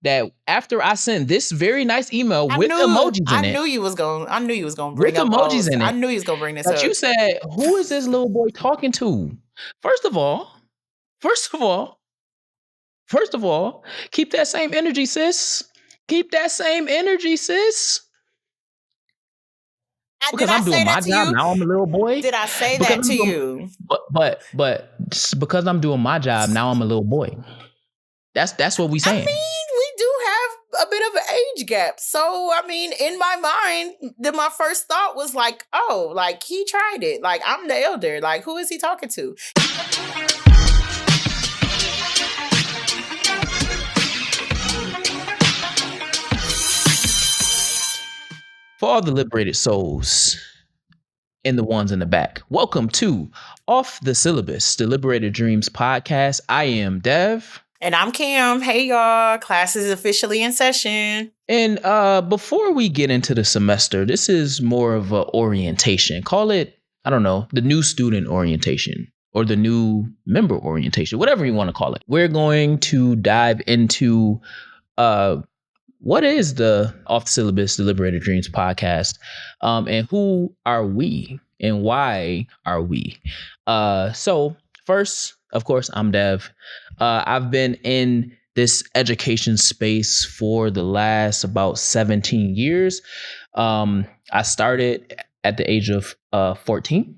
that after I sent this very nice email with emojis in it. I knew you was gonna with bring up emojis in it. I knew you was gonna bring this But up. you said, who is this little boy talking to? First of all, keep that same energy, sis. Keep that same energy, sis. Because I'm doing my job now, I'm a little boy. Did I say that to you? But because I'm doing my job now, I'm a little boy. That's what we saying. I mean, we do have a bit of an age gap. So, I mean, in my mind, my first thought was like, oh, like he tried it. Like I'm the elder. Like who is he talking to? For all the liberated souls and the ones in the back, welcome to Off the Syllabus, the Liberated Dreams Podcast. I am Dev. And I'm Kam. Hey, y'all. Class is officially in session. And before we get into the semester, this is more of an orientation. Call it, I don't know, the new student orientation or the new member orientation, whatever you want to call it. We're going to dive into what is the Off the Syllabus, the Liberated Dreams Podcast, and who are we and why are we? So first, of course, I'm Dev. I've been in this education space for the last about 17 years. I started at the age of 14,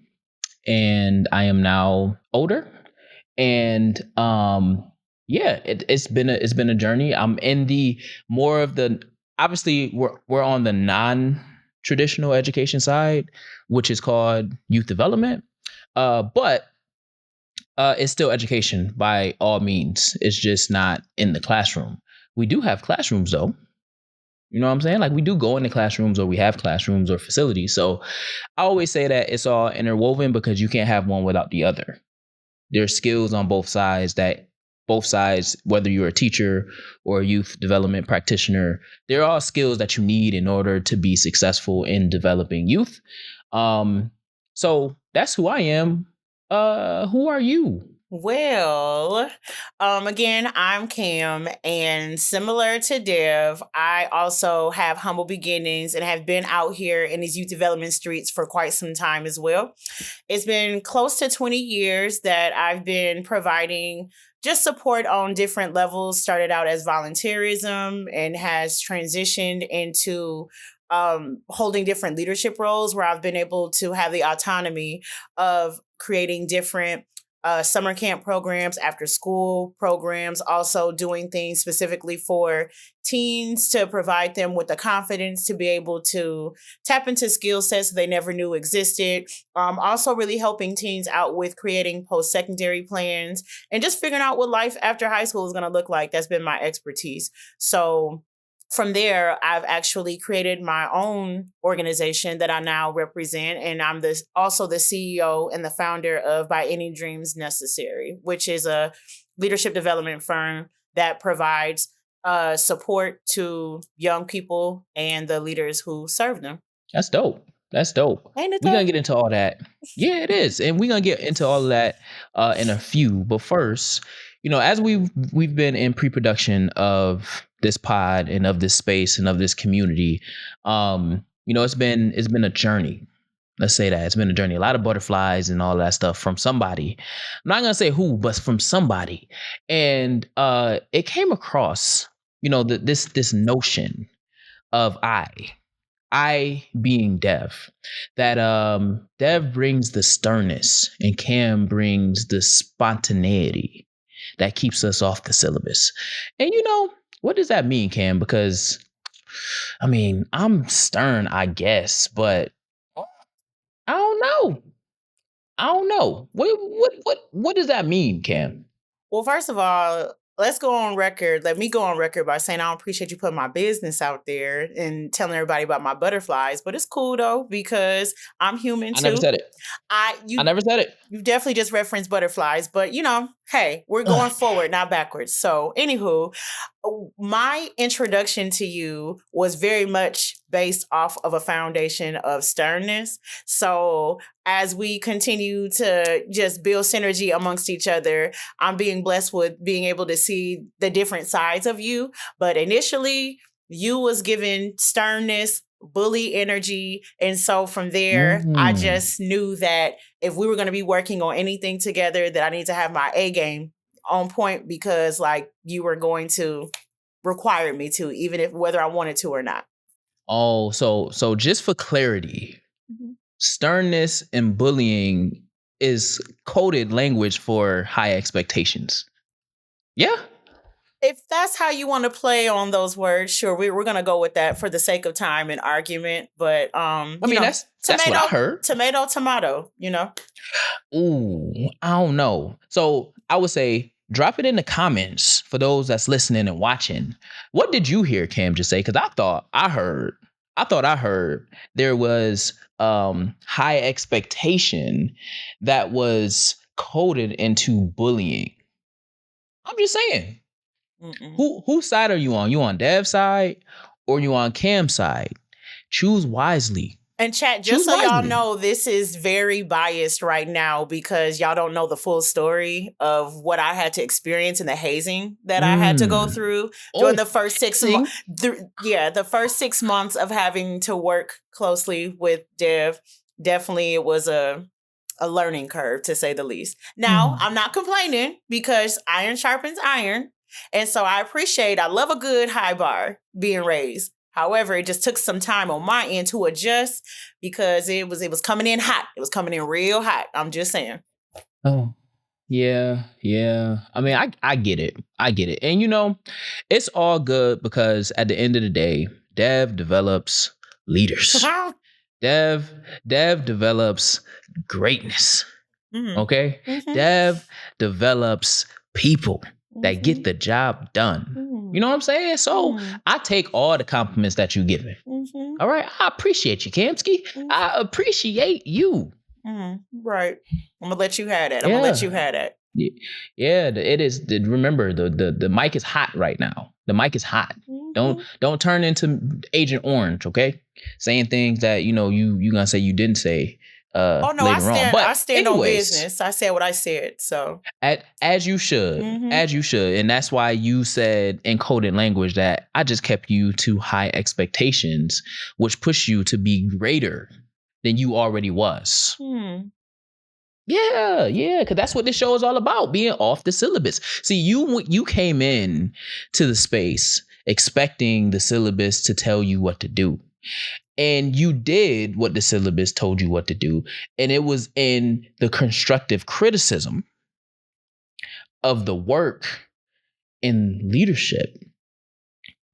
and I am now older. And it's been a journey. I'm in the more of the, obviously we're on the non-traditional education side, which is called youth development. But it's still education by all means. It's just not in the classroom. We do have classrooms though. You know what I'm saying? Like we do go into classrooms, or we have classrooms or facilities. So I always say that it's all interwoven because you can't have one without the other. There's skills on both sides, whether you're a teacher or a youth development practitioner, they're all skills that you need in order to be successful in developing youth. So that's who I am. Who are you? Well, again, I'm Kam, and similar to Dev, I also have humble beginnings and have been out here in these youth development streets for quite some time as well. It's been close to 20 years that I've been providing just support on different levels. Started out as volunteerism and has transitioned into holding different leadership roles where I've been able to have the autonomy of creating different summer camp programs, after school programs, also doing things specifically for teens to provide them with the confidence to be able to tap into skill sets they never knew existed. Also really helping teens out with creating post-secondary plans and just figuring out what life after high school is going to look like. That's been my expertise. So from there, I've actually created my own organization that I now represent, and I'm also the CEO and the founder of By Any Dreams Necessary, which is a leadership development firm that provides support to young people and the leaders who serve them. That's dope. That's dope. We're going to get into all that. Yeah, it is. And we're going to get into all of that in a few. But first, you know, as we've been in pre-production of this pod and of this space and of this community, you know, it's been a journey. Let's say that it's been a journey. A lot of butterflies and all that stuff from somebody. I'm not going to say who, but from somebody. And it came across, you know, this notion of I being Dev, that Dev brings the sternness and Kam brings the spontaneity that keeps us off the syllabus. And you know, what does that mean, Kam? Because I mean, I'm stern, I guess, but I don't know. What does that mean, Kam? Well, first of all, let's go on record. Let me go on record by saying I don't appreciate you putting my business out there and telling everybody about my butterflies, but it's cool though because I'm human too. I never said it. I never said it. You definitely just referenced butterflies, but you know, hey, we're going forward, not backwards. So, anywho, my introduction to you was very much based off of a foundation of sternness. So as we continue to just build synergy amongst each other, I'm being blessed with being able to see the different sides of you. But initially, you was given sternness, bully energy. And so from there, I just knew that if we were going to be working on anything together, that I need to have my A game on point, because like you were going to require me to, even if whether I wanted to or not. Oh, so just for clarity, sternness and bullying is coded language for high expectations. Yeah. If that's how you want to play on those words, sure, we're going to go with that for the sake of time and argument. But I mean, that's what I heard. Tomato, Ooh, I don't know. So I would say drop it in the comments for those that's listening and watching. What did you hear Kam just say? Because I thought I heard there was high expectation that was coded into bullying. I'm just saying. Whose side are you on? You on Dev's side or you on Kam's side? Choose wisely. And chat, just so y'all know, this is very biased right now because y'all don't know the full story of what I had to experience in the hazing that I had to go through during the first 6 months. The first 6 months of having to work closely with Dev. Definitely, it was a learning curve, to say the least. Now, I'm not complaining because iron sharpens iron. And so I love a good high bar being raised. However, it just took some time on my end to adjust because it was coming in hot. It was coming in real hot. I'm just saying. Oh, yeah. I mean, I get it. And it's all good because at the end of the day, Dev develops leaders. Dev develops greatness. Okay? Dev develops people that get the job done. You know what I'm saying? So I take all the compliments that you're giving. All right. I appreciate you, Kamski. I appreciate you. Right. I'm gonna let you have that. Yeah, it is. Remember, the mic is hot right now. The mic is hot. Don't turn into Agent Orange, okay? Saying things that you gonna say you didn't say. I stand on business. I said what I said. So as you should, and that's why you said in coded language that I just kept you to high expectations, which push you to be greater than you already was. Yeah, because that's what this show is all about, being off the syllabus. See, you came in to the space expecting the syllabus to tell you what to do. And you did what the syllabus told you what to do. And it was in the constructive criticism of the work in leadership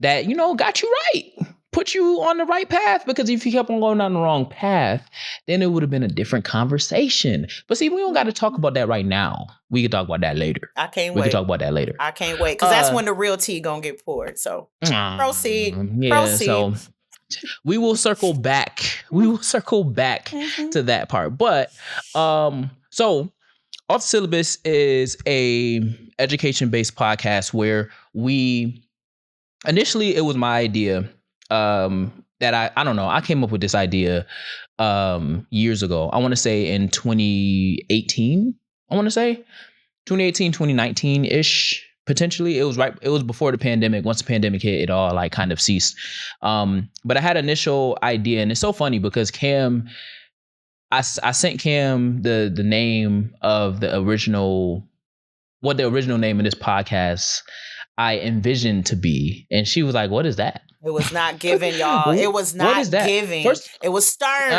that, got you right, put you on the right path. Because if you kept on going down the wrong path, then it would have been a different conversation. But see, we don't got to talk about that right now. We can talk about that later. I can't wait. We can talk about that later. I can't wait. Because that's when the real tea going to get poured. So proceed. Proceed. So we will circle back. To that part. But so Off the Syllabus is a education-based podcast where initially it was my idea that I don't know. I came up with this idea years ago. I want to say in 2018. 2019-ish. Potentially, it was before the pandemic. Once the pandemic hit, it all like kind of ceased. But I had an initial idea, and it's so funny because Kam, I sent Kam the name of the original name of this podcast I envisioned to be, and she was like, "What is that?" It was not given, y'all. It was not giving. It was stern.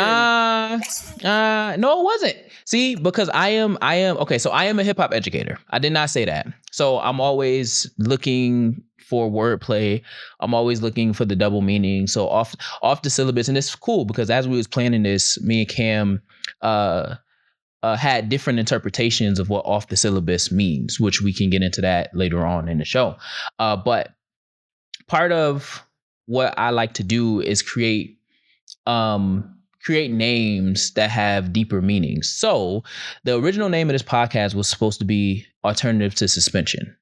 No, it wasn't. See, because I am okay. So I am a hip hop educator. I did not say that. So I'm always looking for wordplay. I'm always looking for the double meaning. So off the syllabus, and it's cool because as we was planning this, me and Kam had different interpretations of what off the syllabus means, which we can get into that later on in the show. But part of what I like to do is create names that have deeper meanings. So the original name of this podcast was supposed to be Alternative to Suspension.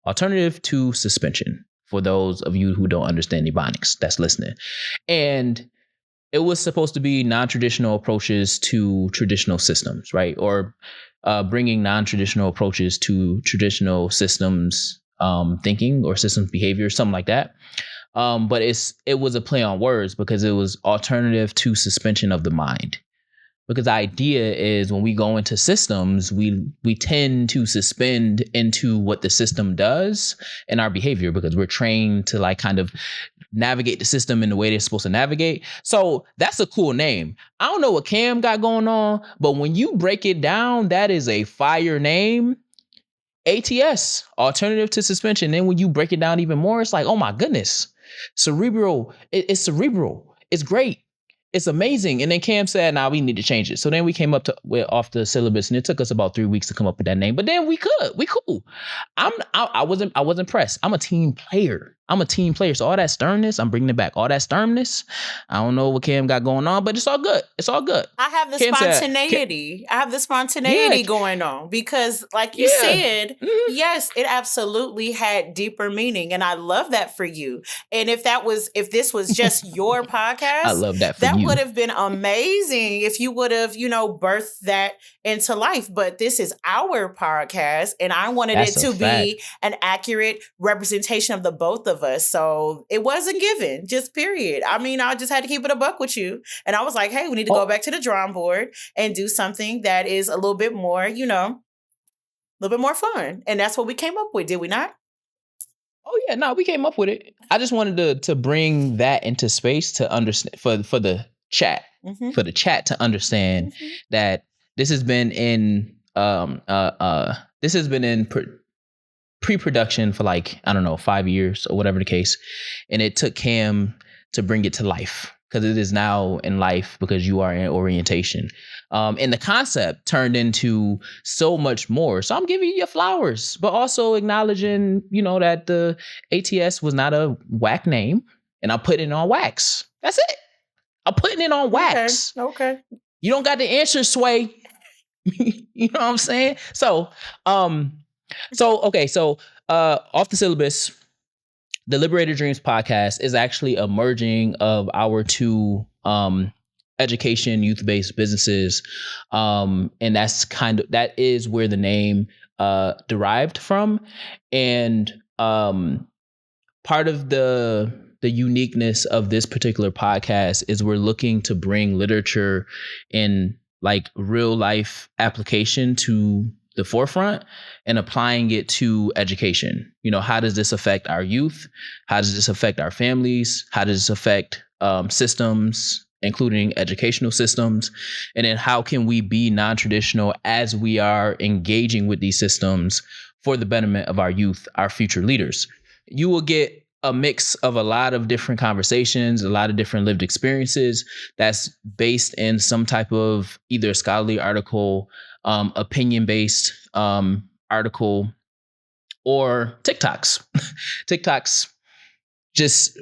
Alternative to Suspension, for those of you who don't understand Ebonics that's listening. And it was supposed to be non-traditional approaches to traditional systems, right? Or bringing non-traditional approaches to traditional systems thinking or systems behavior, something like that. But it was a play on words because it was alternative to suspension of the mind. Because the idea is when we go into systems, we tend to suspend into what the system does in our behavior because we're trained to like kind of navigate the system in the way they're supposed to navigate. So that's a cool name. I don't know what Kam got going on, but when you break it down, that is a fire name. ATS, alternative to suspension. Then when you break it down even more, it's like, oh my goodness, cerebral. It's cerebral. It's great. It's amazing. And then Kam said, "Nah, we need to change it." So then we came up with Off the Syllabus, and it took us about 3 weeks to come up with that name. But then we cool. I was impressed. I'm a team player. So all that sternness, I'm bringing it back. All that sternness, I don't know what Kam got going on, but it's all good. I have the spontaneity. Going on because, like you said, yes, it absolutely had deeper meaning, and I love that for you. And if this was just your podcast, I love that for you. That would have been amazing if you would have, birthed that into life. But this is our podcast, and I wanted it to be an accurate representation of the both of us. So it wasn't given, just period. I mean, I just had to keep it a buck with you. And I was like, hey, we need to go back to the drawing board and do something that is a little bit more, a little bit more fun. And that's what we came up with, did we not? Oh yeah, no, we came up with it. I just wanted to bring that into space to understand for the chat, for the chat to understand that this has been in pre-production for like, I don't know, 5 years or whatever the case. And it took Kam to bring it to life because it is now in life because you are in orientation. And the concept turned into so much more. So I'm giving you your flowers, but also acknowledging, that the ATS was not a whack name and I'm putting it on wax. That's it. I'm putting it on wax. Okay. You don't got the answer, Sway. You know what I'm saying? So, Off the Syllabus, the Liberated Dreams Podcast is actually a merging of our two education youth-based businesses, and that is where the name derived from. And part of the uniqueness of this particular podcast is we're looking to bring literature in like real life application to the forefront and applying it to education. How does this affect our youth? How does this affect our families? How does this affect systems, including educational systems? And then how can we be non-traditional as we are engaging with these systems for the betterment of our youth, our future leaders? You will get a mix of a lot of different conversations, a lot of different lived experiences that's based in some type of either scholarly article, opinion-based article, or TikToks. TikToks, just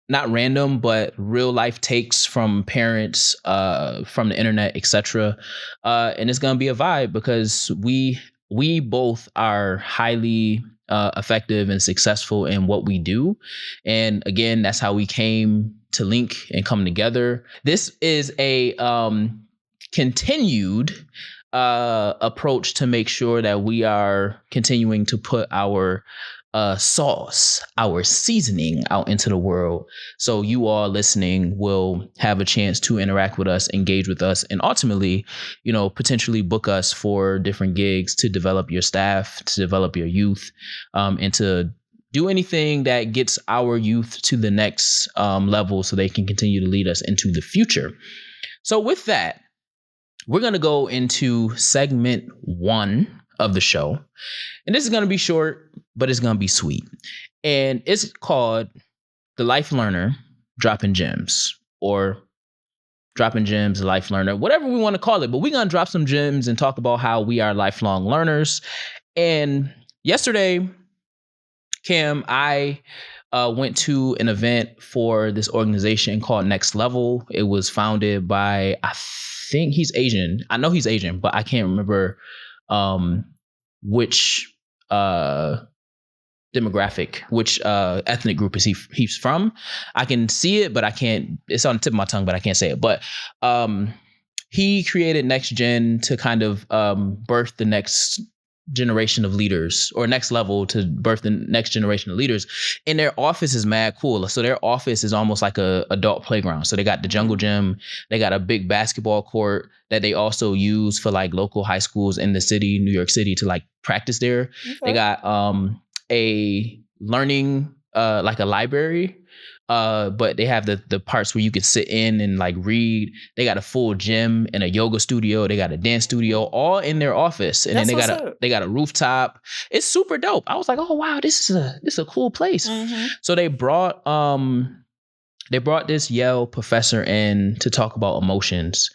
not random, but real life takes from parents, from the internet, etc. And it's gonna be a vibe because we both are highly effective and successful in what we do. And again, that's how we came to link and come together. This is a continued approach to make sure that we are continuing to put our sauce, our seasoning out into the world. So you all listening will have a chance to interact with us, engage with us, and ultimately, potentially book us for different gigs to develop your staff, to develop your youth, and to do anything that gets our youth to the next level so they can continue to lead us into the future. So with that, we're going to go into segment 1 of the show. And this is going to be short, but it's going to be sweet. And it's called The Life Learner Dropping Gems, or Dropping Gems, Life Learner, whatever we want to call it. But we're going to drop some gems and talk about how we are lifelong learners. And yesterday, Kam, I went to an event for this organization called Next Level. It was founded by, I think he's Asian. I know he's Asian, but I can't remember which demographic, which ethnic group is he's from. I can see it, but I can't. It's on the tip of my tongue, but I can't say it. But he created Next Gen to kind of birth the next generation of leaders, or next level to birth the next generation of leaders. And their office is mad cool. So their office is almost like a adult playground. So they got the jungle gym, they got a big basketball court that they also use for like local high schools in the city, New York City, to like practice there. Okay. They got a learning like a library. But they have the parts where you can sit in and like read. They got a full gym and a yoga studio. They got a dance studio all in their office. And then they got a rooftop. It's super dope. I was like, oh wow, this is a cool place. Mm-hmm. So they brought this Yale professor in to talk about emotions.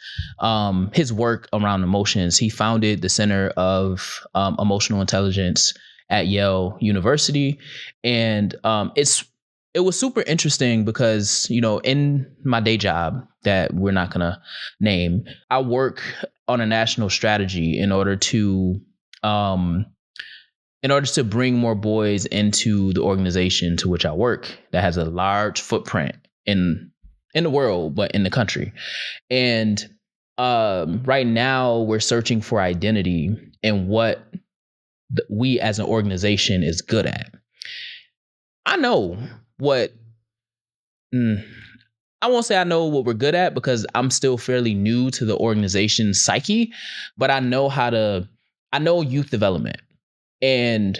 His work around emotions. He founded the Center of Emotional Intelligence at Yale University. And it was super interesting because, you know, in my day job that we're not going to name, I work on a national strategy in order to bring more boys into the organization to which I work that has a large footprint in the world, but in the country. And right now we're searching for identity and what we as an organization is good at. I know what I won't say I know what we're good at because I'm still fairly new to the organization's psyche, but I know youth development. And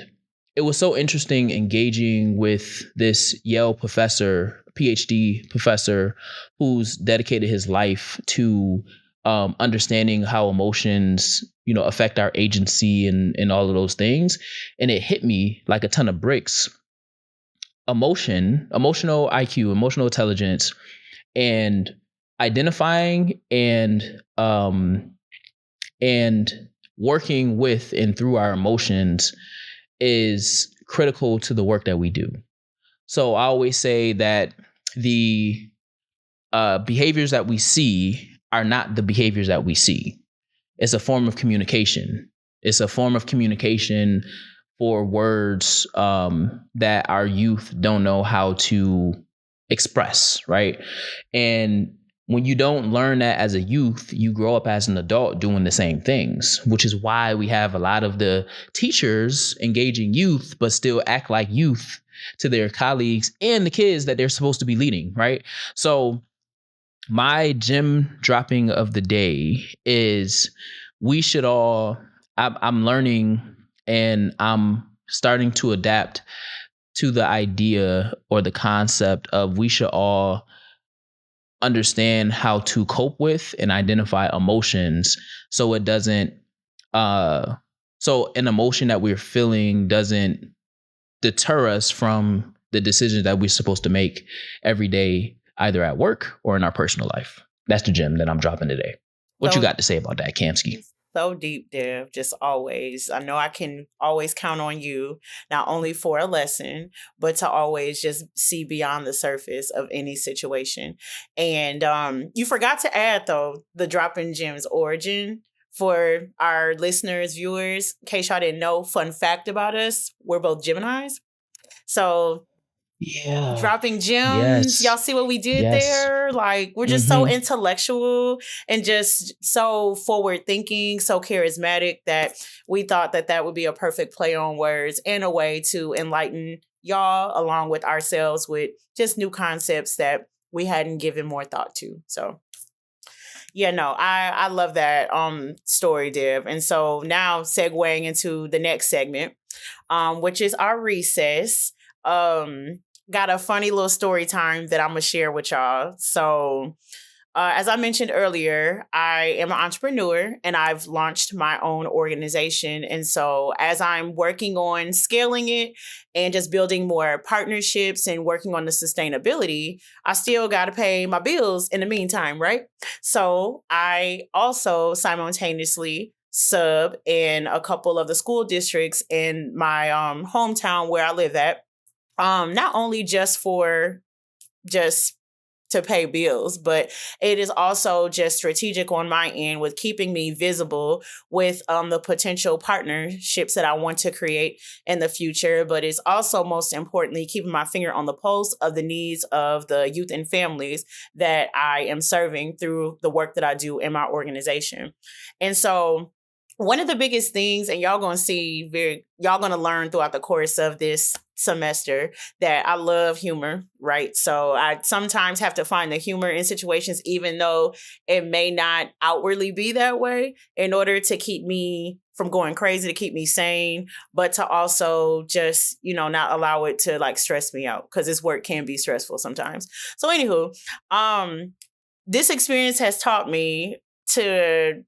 it was so interesting engaging with this Yale professor, PhD professor, who's dedicated his life to understanding how emotions, you know, affect our agency and all of those things. And it hit me like a ton of bricks. Emotional IQ, emotional intelligence, and identifying and working with and through our emotions is critical to the work that we do. So I always say that the behaviors that we see are not the behaviors that we see. It's a form of communication. It's a form of communication for words that our youth don't know how to express, right? And when you don't learn that as a youth, you grow up as an adult doing the same things, which is why we have a lot of the teachers engaging youth, but still act like youth to their colleagues and the kids that they're supposed to be leading, right? So my gem dropping of the day is I'm learning and I'm starting to adapt to the idea or the concept of we should all understand how to cope with and identify emotions so it doesn't so an emotion that we're feeling doesn't deter us from the decisions that we're supposed to make every day, either at work or in our personal life. That's the gem that I'm dropping today. What you got to say about that, Kamski? So deep, Dev, just always. I know I can always count on you, not only for a lesson, but to always just see beyond the surface of any situation. And you forgot to add, though, the Dropping Gems origin for our listeners, viewers. In case y'all didn't know, fun fact about us, we're both Geminis. So yeah, dropping gems. Yes. Y'all see what we did there? Like, we're just so intellectual and just so forward thinking, so charismatic that we thought that would be a perfect play on words and a way to enlighten y'all along with ourselves with just new concepts that we hadn't given more thought to. So yeah, no, I love that story, Dev. And so now segueing into the next segment, which is our recess. Got a funny little story time that I'm going to share with y'all. So as I mentioned earlier, I am an entrepreneur and I've launched my own organization. And so as I'm working on scaling it and just building more partnerships and working on the sustainability, I still got to pay my bills in the meantime, right? So I also simultaneously sub in a couple of the school districts in my hometown where I live at. Not only just to pay bills, but it is also just strategic on my end with keeping me visible with the potential partnerships that I want to create in the future. But it's also most importantly keeping my finger on the pulse of the needs of the youth and families that I am serving through the work that I do in my organization. And so one of the biggest things, and y'all gonna learn throughout the course of this semester, that I love humor, right? So I sometimes have to find the humor in situations, even though it may not outwardly be that way, in order to keep me from going crazy, to keep me sane, but to also just, not allow it to like stress me out, because this work can be stressful sometimes. So anywho, this experience has taught me to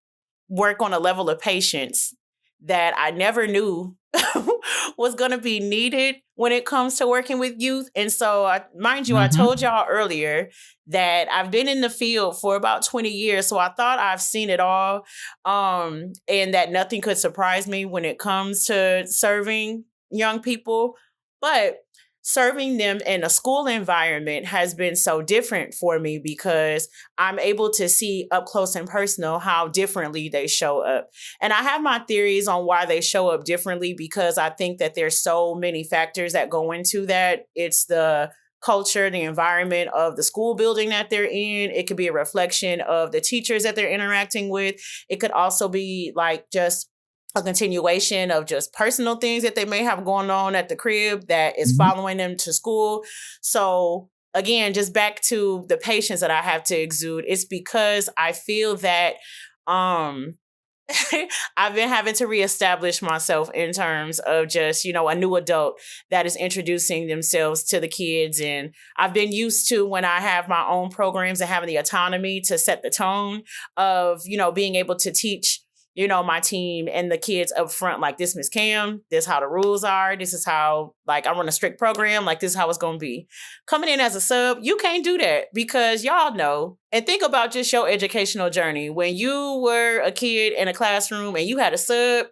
work on a level of patience that I never knew was going to be needed when it comes to working with youth. And so, mind you, I told y'all earlier that I've been in the field for about 20 years. So I thought I've seen it all, and that nothing could surprise me when it comes to serving young people. But serving them in a school environment has been so different for me, because I'm able to see up close and personal how differently they show up. And I have my theories on why they show up differently, because I think that there's so many factors that go into that. It's the culture, the environment of the school building that they're in. It could be a reflection of the teachers that they're interacting with. It could also be like just a continuation of just personal things that they may have going on at the crib that is following them to school. So again, just back to the patience that I have to exude, it's because I feel that I've been having to reestablish myself in terms of just, a new adult that is introducing themselves to the kids. And I've been used to, when I have my own programs and having the autonomy to set the tone of, being able to teach my team and the kids up front, like, this Miss Kam, this how the rules are. This is how, like, I run a strict program. Like, this is how it's going to be. Coming in as a sub, you can't do that, because y'all know, and think about just your educational journey. When you were a kid in a classroom and you had a sub,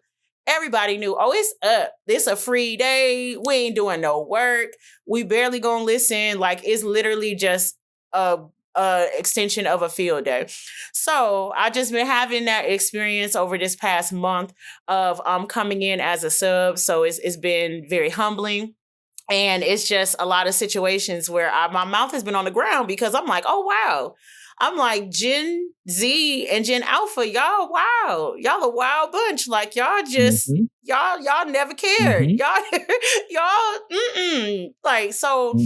everybody knew, oh, it's up. This a free day. We ain't doing no work. We barely going to listen. Like, it's literally just a extension of a field day. So I just been having that experience over this past month of coming in as a sub. So it's been very humbling. And it's just a lot of situations where my mouth has been on the ground, because I'm like, oh, wow. I'm like, Gen Z and Gen Alpha, y'all, wow. Y'all a wild bunch. Like, y'all just, y'all never cared. Y'all, Like, so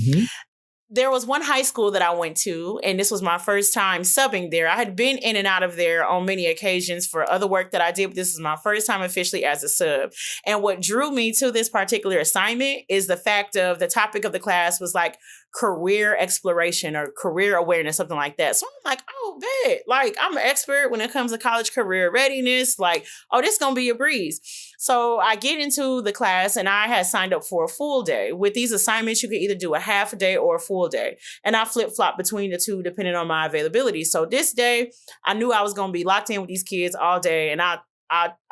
there was one high school that I went to, and this was my first time subbing there. I had been in and out of there on many occasions for other work that I did, but this is my first time officially as a sub. And what drew me to this particular assignment is the fact of the topic of the class was like career exploration or career awareness, something like that. So I'm like, oh, bet. Like, I'm an expert when it comes to college career readiness. Like, oh, this is going to be a breeze. So I get into the class, and I had signed up for a full day. With these assignments, you could either do a half a day or a full day. And I flip-flop between the two depending on my availability. So this day, I knew I was going to be locked in with these kids all day, and I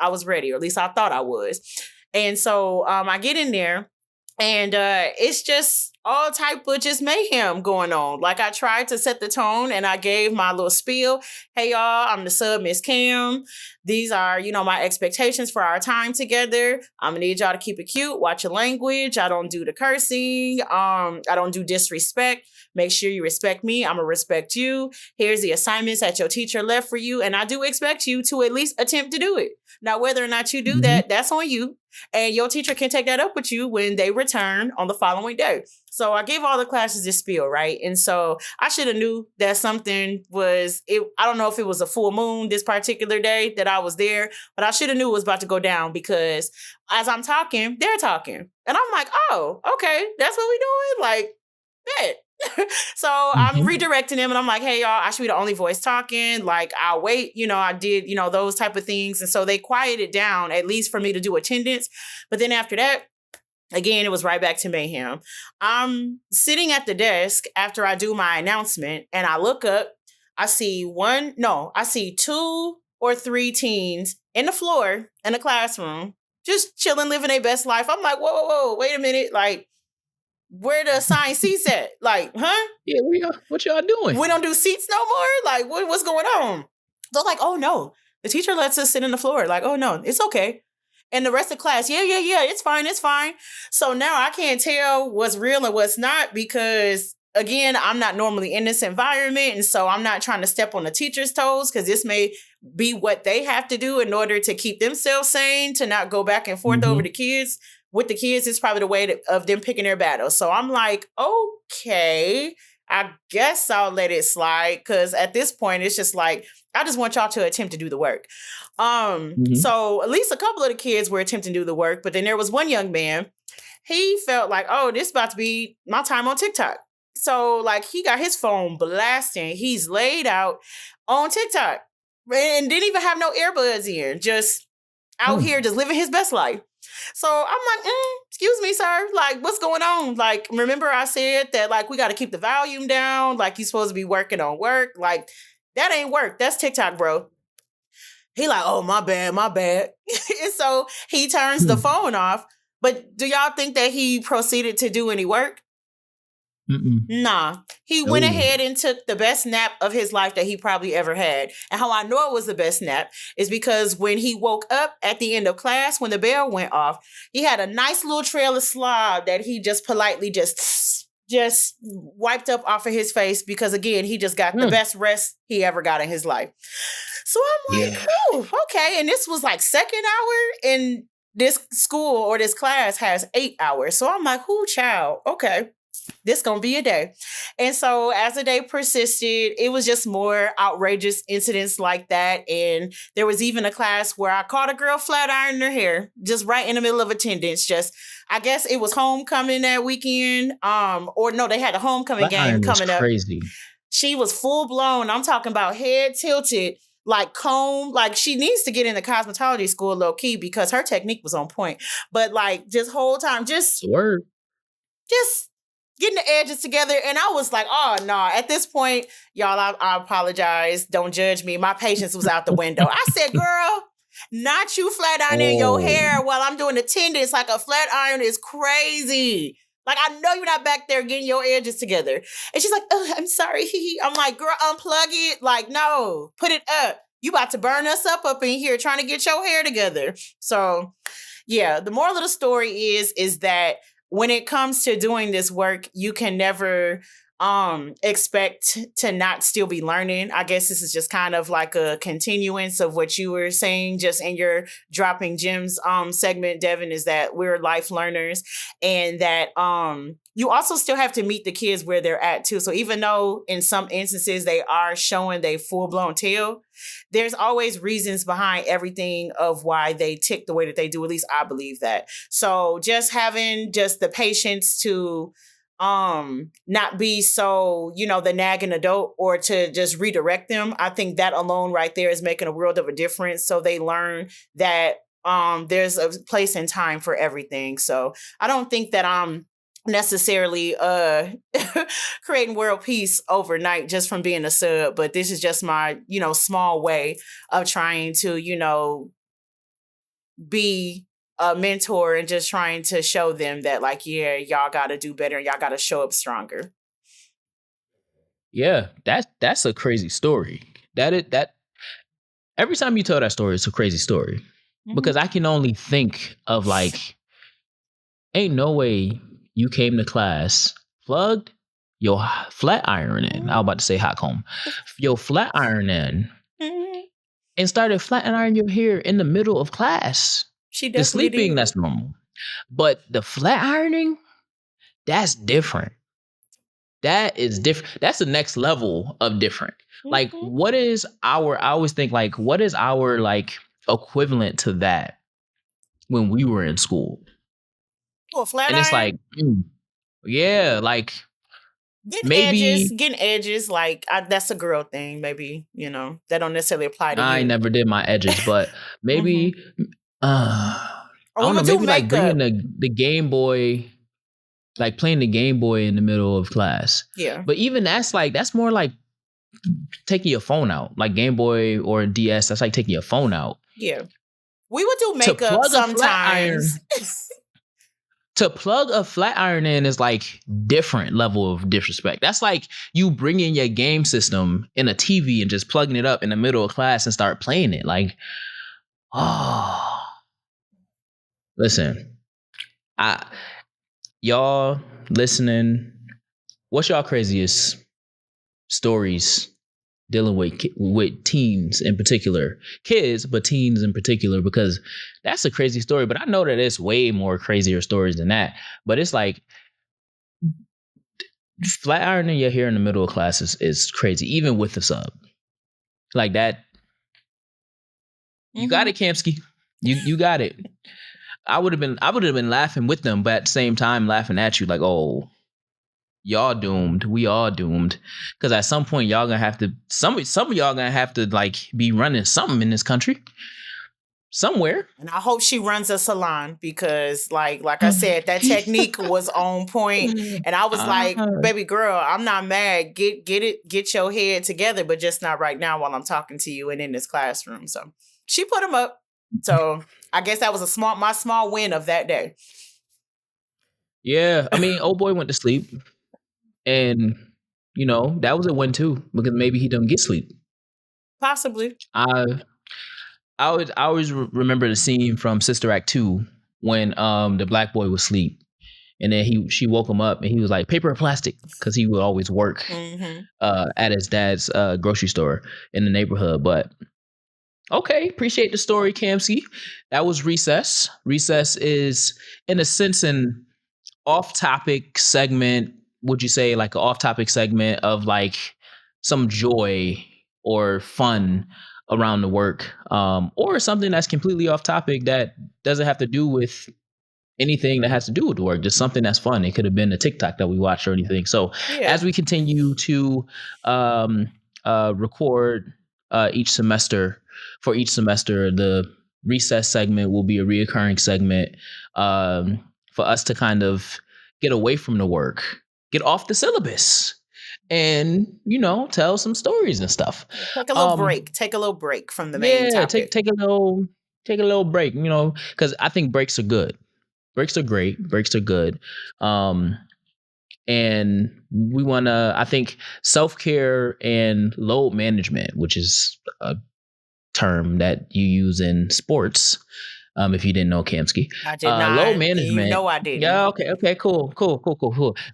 was ready, or at least I thought I was. And so I get in there, and it's just all type of just mayhem going on. Like, I tried to set the tone, and I gave my little spiel. Hey, y'all, I'm the sub, Miss Kam. These are, my expectations for our time together. I'm going to need y'all to keep it cute. Watch your language. I don't do the cursing. I don't do disrespect. Make sure you respect me. I'm going to respect you. Here's the assignments that your teacher left for you. And I do expect you to at least attempt to do it. Now, whether or not you do that, that's on you. And your teacher can take that up with you when they return on the following day. So I gave all the classes this spiel, right? And so I should have knew that something was, I don't know if it was a full moon this particular day that I was there, but I should have knew it was about to go down, because as I'm talking, they're talking. And I'm like, oh, okay, that's what we doing? Like, bet. So I'm redirecting them, and I'm like, hey, y'all, I should be the only voice talking. Like, I'll wait. I did, those type of things. And so they quieted down, at least for me to do attendance. But then after that, again, it was right back to mayhem. I'm sitting at the desk after I do my announcement, and I look up. I see two or three teens in the floor in the classroom, just chilling, living their best life. I'm like, whoa, wait a minute. Like, where the assigned seats at? Like, huh? Yeah, what y'all doing? We don't do seats no more? Like, what's going on? They're like, oh, no. The teacher lets us sit on the floor. Like, oh, no, it's okay. And the rest of the class, yeah, it's fine. So now I can't tell what's real and what's not, because again, I'm not normally in this environment, and so I'm not trying to step on the teacher's toes, because this may be what they have to do in order to keep themselves sane, to not go back and forth over the kids. With the kids, it's probably the way of them picking their battles. So I'm like, okay, I guess I'll let it slide, because at this point, it's just like, I just want y'all to attempt to do the work. So at least a couple of the kids were attempting to do the work, but then there was one young man, he felt like, oh, this is about to be my time on TikTok. So like, he got his phone blasting. He's laid out on TikTok and didn't even have no earbuds in, just out here, just living his best life. So I'm like, excuse me, sir. Like, what's going on? Like, remember I said that, like, we got to keep the volume down. Like, you're supposed to be working on work. Like, that ain't work. That's TikTok, bro. He like, oh, my bad. And so he turns the phone off. But do y'all think that he proceeded to do any work? Nah. He went ahead and took the best nap of his life that he probably ever had. And how I know it was the best nap is because when he woke up at the end of class, when the bell went off, he had a nice little trail of slob that he just politely just wiped up off of his face, because again, he just got the best rest he ever got in his life. So I'm like, okay. And this was like second hour, and this school or this class has 8 hours. So I'm like, child, okay. This gonna be a day. And so as the day persisted, it was just more outrageous incidents like that. And there was even a class where I caught a girl flat ironing her hair, just right in the middle of attendance. Just, I guess it was homecoming that weekend. Or no, they had a homecoming game coming up. Crazy. She was full blown. I'm talking about head tilted, like comb. Like, she needs to get into cosmetology school low key, because her technique was on point. But like, just whole time, just getting the edges together. And I was like, oh, no. At this point, y'all, I apologize. Don't judge me. My patience was out the window. I said, girl, not you flat ironing your hair while I'm doing attendance. Like, a flat iron is crazy. Like, I know you're not back there getting your edges together. And she's like, oh, I'm sorry. I'm like, girl, unplug it. Like, no, put it up. You about to burn us up in here trying to get your hair together. So, yeah, the moral of the story is that when it comes to doing this work, you can never expect to not still be learning. I guess this is just kind of like a continuance of what you were saying just in your dropping gems segment, Devin, is that we're life learners, and that you also still have to meet the kids where they're at too. So even though in some instances they are showing they full-blown tail, there's always reasons behind everything of why they tick the way that they do. At least I believe that. So just having just the patience to not be so, the nagging adult, or to just redirect them. I think that alone right there is making a world of a difference. So they learn that there's a place and time for everything. So I don't think that I'm necessarily creating world peace overnight just from being a sub, but this is just my, small way of trying to, be a mentor and just trying to show them that, like, yeah, y'all got to do better and y'all got to show up stronger. Yeah, that's a crazy story. That every time you tell that story, it's a crazy story, because I can only think of, like, ain't no way you came to class, plugged your flat iron in. I was about to say hot comb. Your flat iron in, and started flat ironing your hair in the middle of class. The sleeping, that's normal. But the flat ironing, that's different. That is different. That's the next level of different. Like, what is I always think, like, what is our, like, equivalent to that when we were in school? Well, flat and iron? It's like, yeah, like, getting edges, like, that's a girl thing, maybe, that don't necessarily apply to you. I never did my edges, but maybe, I don't know, maybe like bringing the Game Boy, like playing the Game Boy in the middle of class. Yeah. But even that's more like taking your phone out, like Game Boy or DS. That's like taking your phone out. Yeah. We would do makeup sometimes. To plug a flat iron in is like different level of disrespect. That's like you bringing your game system in a TV and just plugging it up in the middle of class and start playing it. Like, listen, y'all listening, what's y'all craziest stories dealing with teens in particular, kids, but teens in particular, because that's a crazy story. But I know that it's way more crazier stories than that. But it's like flat ironing your hair in the middle of classes is crazy, even with the sub. Like that. You got it, Kamsky. You got it. I would have been laughing with them, but at the same time laughing at you like, oh, y'all doomed. We all doomed. Because at some point y'all gonna have to some of y'all gonna have to like be running something in this country. Somewhere. And I hope she runs a salon because like I said, that technique was on point. And I was like, baby girl, I'm not mad. Get your head together, but just not right now while I'm talking to you and in this classroom. So she put him up. So I guess that was my small win of that day. Yeah. I mean, old boy went to sleep. And, you know, that was a win too, because maybe he doesn't get sleep. Possibly. I always remember the scene from Sister Act 2 when the black boy was asleep. And then she woke him up and he was like, paper or plastic? Because he would always work at his dad's grocery store in the neighborhood. But okay, appreciate the story, Kamsky. That was Recess. Recess is, in a sense, an off-topic segment. Would you say like an off-topic segment of like some joy or fun around the work, or something that's completely off topic that doesn't have to do with anything that has to do with the work, just something that's fun. It could have been a TikTok that we watched or anything. So as we continue to record each semester, the recess segment will be a reoccurring segment for us to kind of get away from the work, get off the syllabus, and, you know, tell some stories and stuff. Take a little break. Take a little break from the main topic. Take a little break, you know, because I think breaks are good. Breaks are great. Breaks are good. And we want to, I think, self-care and load management, which is a term that you use in sports. If you didn't know, Kamsky. I did not. Load management. You know I didn't. Yeah, okay, cool.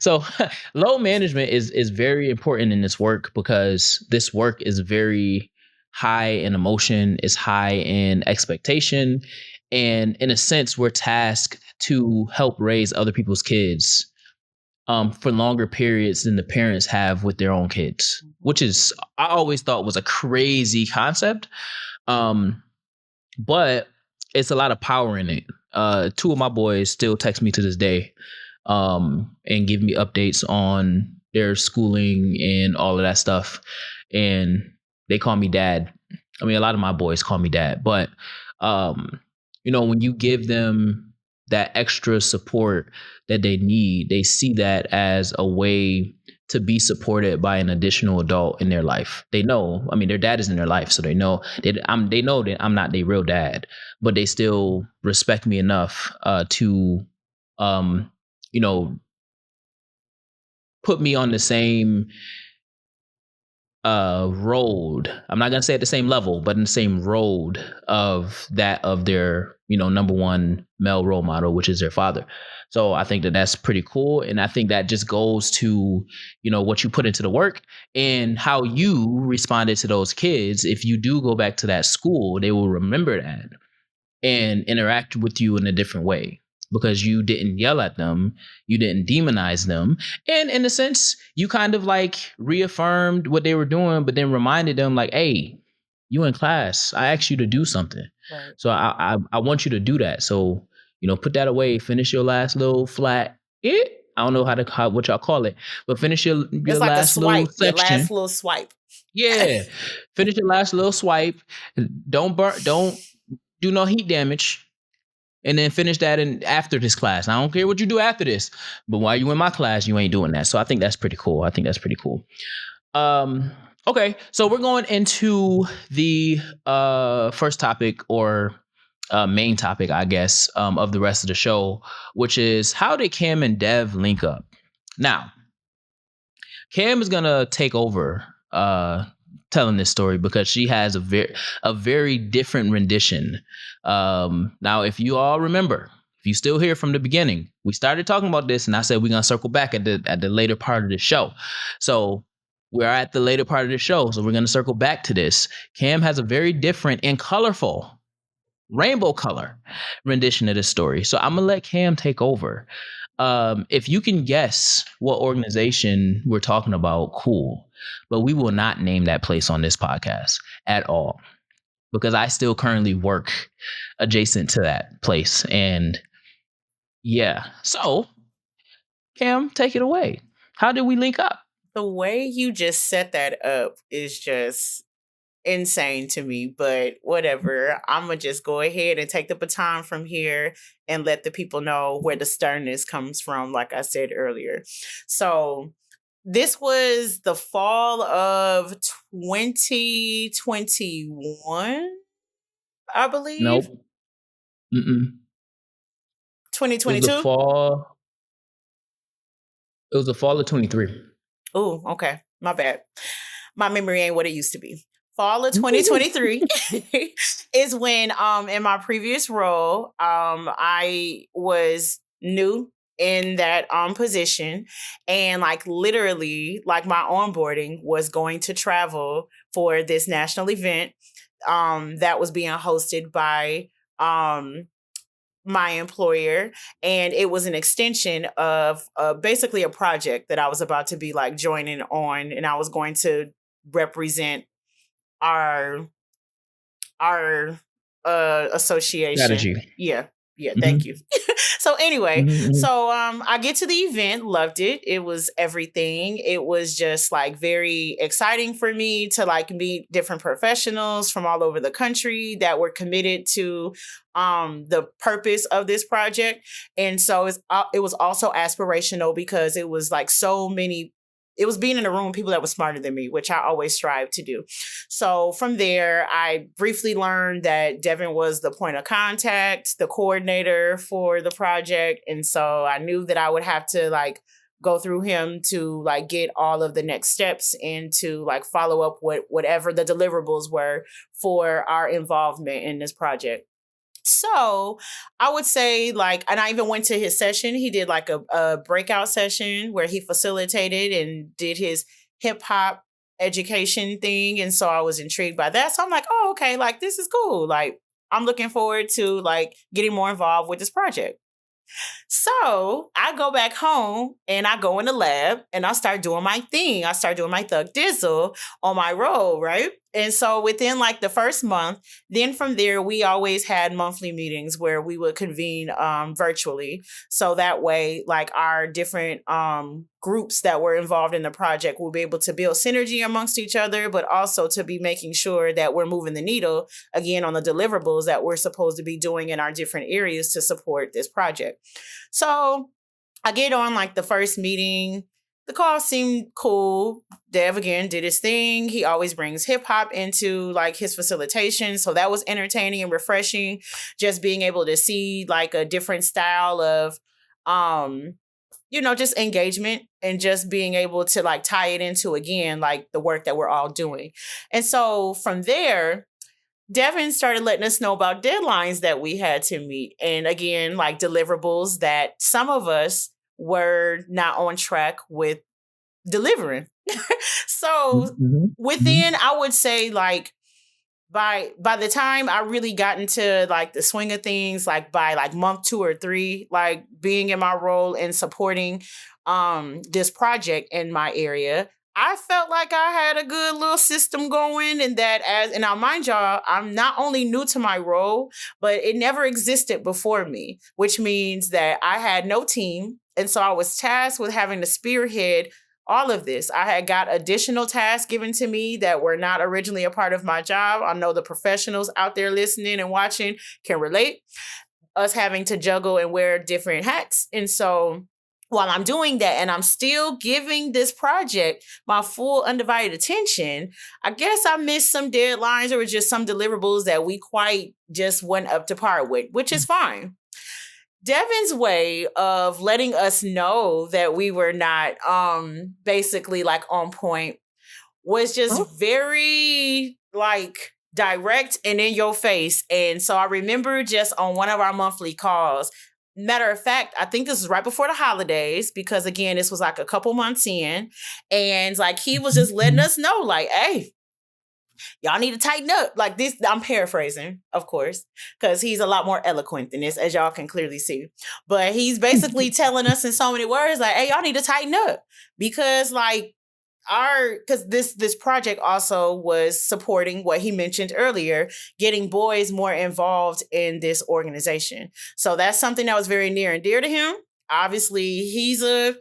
So load management is very important in this work because this work is very high in emotion, is high in expectation. And in a sense, we're tasked to help raise other people's kids for longer periods than the parents have with their own kids, which is, I always thought was a crazy concept. But it's a lot of power in it. Two of my boys still text me to this day and give me updates on their schooling and all of that stuff. And they call me dad. I mean, a lot of my boys call me dad. But, you know, when you give them that extra support that they need, they see that as a way to be supported by an additional adult in their life. They know, I mean, their dad is in their life, so they know that I'm not their real dad, but they still respect me enough to, you know, put me on the same road. I'm not gonna say at the same level, but in the same road of that of their, you know, number one male role model, which is their father. So I think that that's pretty cool. And I think that just goes to, you know, what you put into the work and how you responded to those kids. If you do go back to that school, they will remember that and interact with you in a different way because you didn't yell at them. You didn't demonize them. And in a sense, you kind of like reaffirmed what they were doing, but then reminded them like, hey, you in class. I asked you to do something. Right. So I want you to do that. So, you know, put that away, finish your last little flat. I don't know what y'all call it, but finish your like last little section. Your last little swipe. Yeah. Finish your last little swipe. Don't do no heat damage. And then finish that after this class. I don't care what you do after this, but while you in my class, you ain't doing that. So I think that's pretty cool. Okay, so we're going into the first topic or main topic, I guess, of the rest of the show, which is how did Kam and Dev link up? Now, Kam is gonna take over telling this story because she has a very different rendition. Now, if you all remember, If you still here from the beginning, we started talking about this, and I said we're gonna circle back at the later part of the show. So we're at the later part of the show, so we're gonna circle back to this. Kam has a very different and colorful, rainbow color rendition of this story. So I'm gonna let Kam take over. If you can guess what organization we're talking about, cool. But we will not name that place on this podcast at all, because I still currently work adjacent to that place. And yeah, so Kam, take it away. How did we link up? The way you just set that up is just insane to me, but whatever. I'm going to just go ahead and take the baton from here and let the people know where the sternness comes from, like I said earlier. So this was the fall of 2021, I believe. Nope. 2022? It was the fall of 23. Oh, okay. My bad. My memory ain't what it used to be. Fall of 2023 is when in my previous role, I was new in that position, and like literally like my onboarding was going to travel for this national event that was being hosted by my employer, and it was an extension of basically a project that I was about to be like joining on, and I was going to represent our association Strategy. yeah thank you. So anyway, so I get to the event, loved it. It was everything. It was just like very exciting for me to like meet different professionals from all over the country that were committed to the purpose of this project. And so it was also aspirational because it was like so many. It was being in a room with people that were smarter than me, which I always strive to do. So from there, I briefly learned that Devin was the point of contact, the coordinator for the project. And so I knew that I would have to like go through him to like get all of the next steps and to like follow up with whatever the deliverables were for our involvement in this project. So I would say like, and I even went to his session. He did like a breakout session where he facilitated and did his hip hop education thing. And so I was intrigued by that. So I'm like, oh, okay, like this is cool. Like I'm looking forward to like getting more involved with this project. So I go back home and I go in the lab and I start doing my thing. I start doing my thug dizzle on my role, right? And so within like the first month, then from there, we always had monthly meetings where we would convene virtually. So that way, like our different groups that were involved in the project will be able to build synergy amongst each other, but also to be making sure that we're moving the needle again on the deliverables that we're supposed to be doing in our different areas to support this project. So I get on like the first meeting. The call seemed cool. Dev again did his thing. He always brings hip hop into like his facilitation. So that was entertaining and refreshing. Just being able to see like a different style of, just engagement and just being able to like tie it into again, like the work that we're all doing. And so from there, Devin started letting us know about deadlines that we had to meet. And again, like deliverables that some of us were not on track with delivering. So within, I would say like by the time I really got into like the swing of things, like by like month 2 or 3, like being in my role and supporting this project in my area, I felt like I had a good little system going, and that and now mind y'all, I'm not only new to my role, but it never existed before me, which means that I had no team. And so I was tasked with having to spearhead all of this. I had got additional tasks given to me that were not originally a part of my job. I know the professionals out there listening and watching can relate. Us having to juggle and wear different hats. And so while I'm doing that and I'm still giving this project my full undivided attention, I guess I missed some deadlines or just some deliverables that we quite just went up to par with, which is fine. Devin's way of letting us know that we were not basically like on point was just very like direct and in your face. And so I remember just on one of our monthly calls, matter of fact, I think this was right before the holidays, because again, this was like a couple months in, and like he was just letting us know, like, hey, y'all need to tighten up. Like this, I'm paraphrasing, of course, because he's a lot more eloquent than this, as y'all can clearly see. But he's basically telling us in so many words, like, hey, y'all need to tighten up, because like because this project also was supporting what he mentioned earlier, getting boys more involved in this organization. So that's something that was very near and dear to him. Obviously, he's a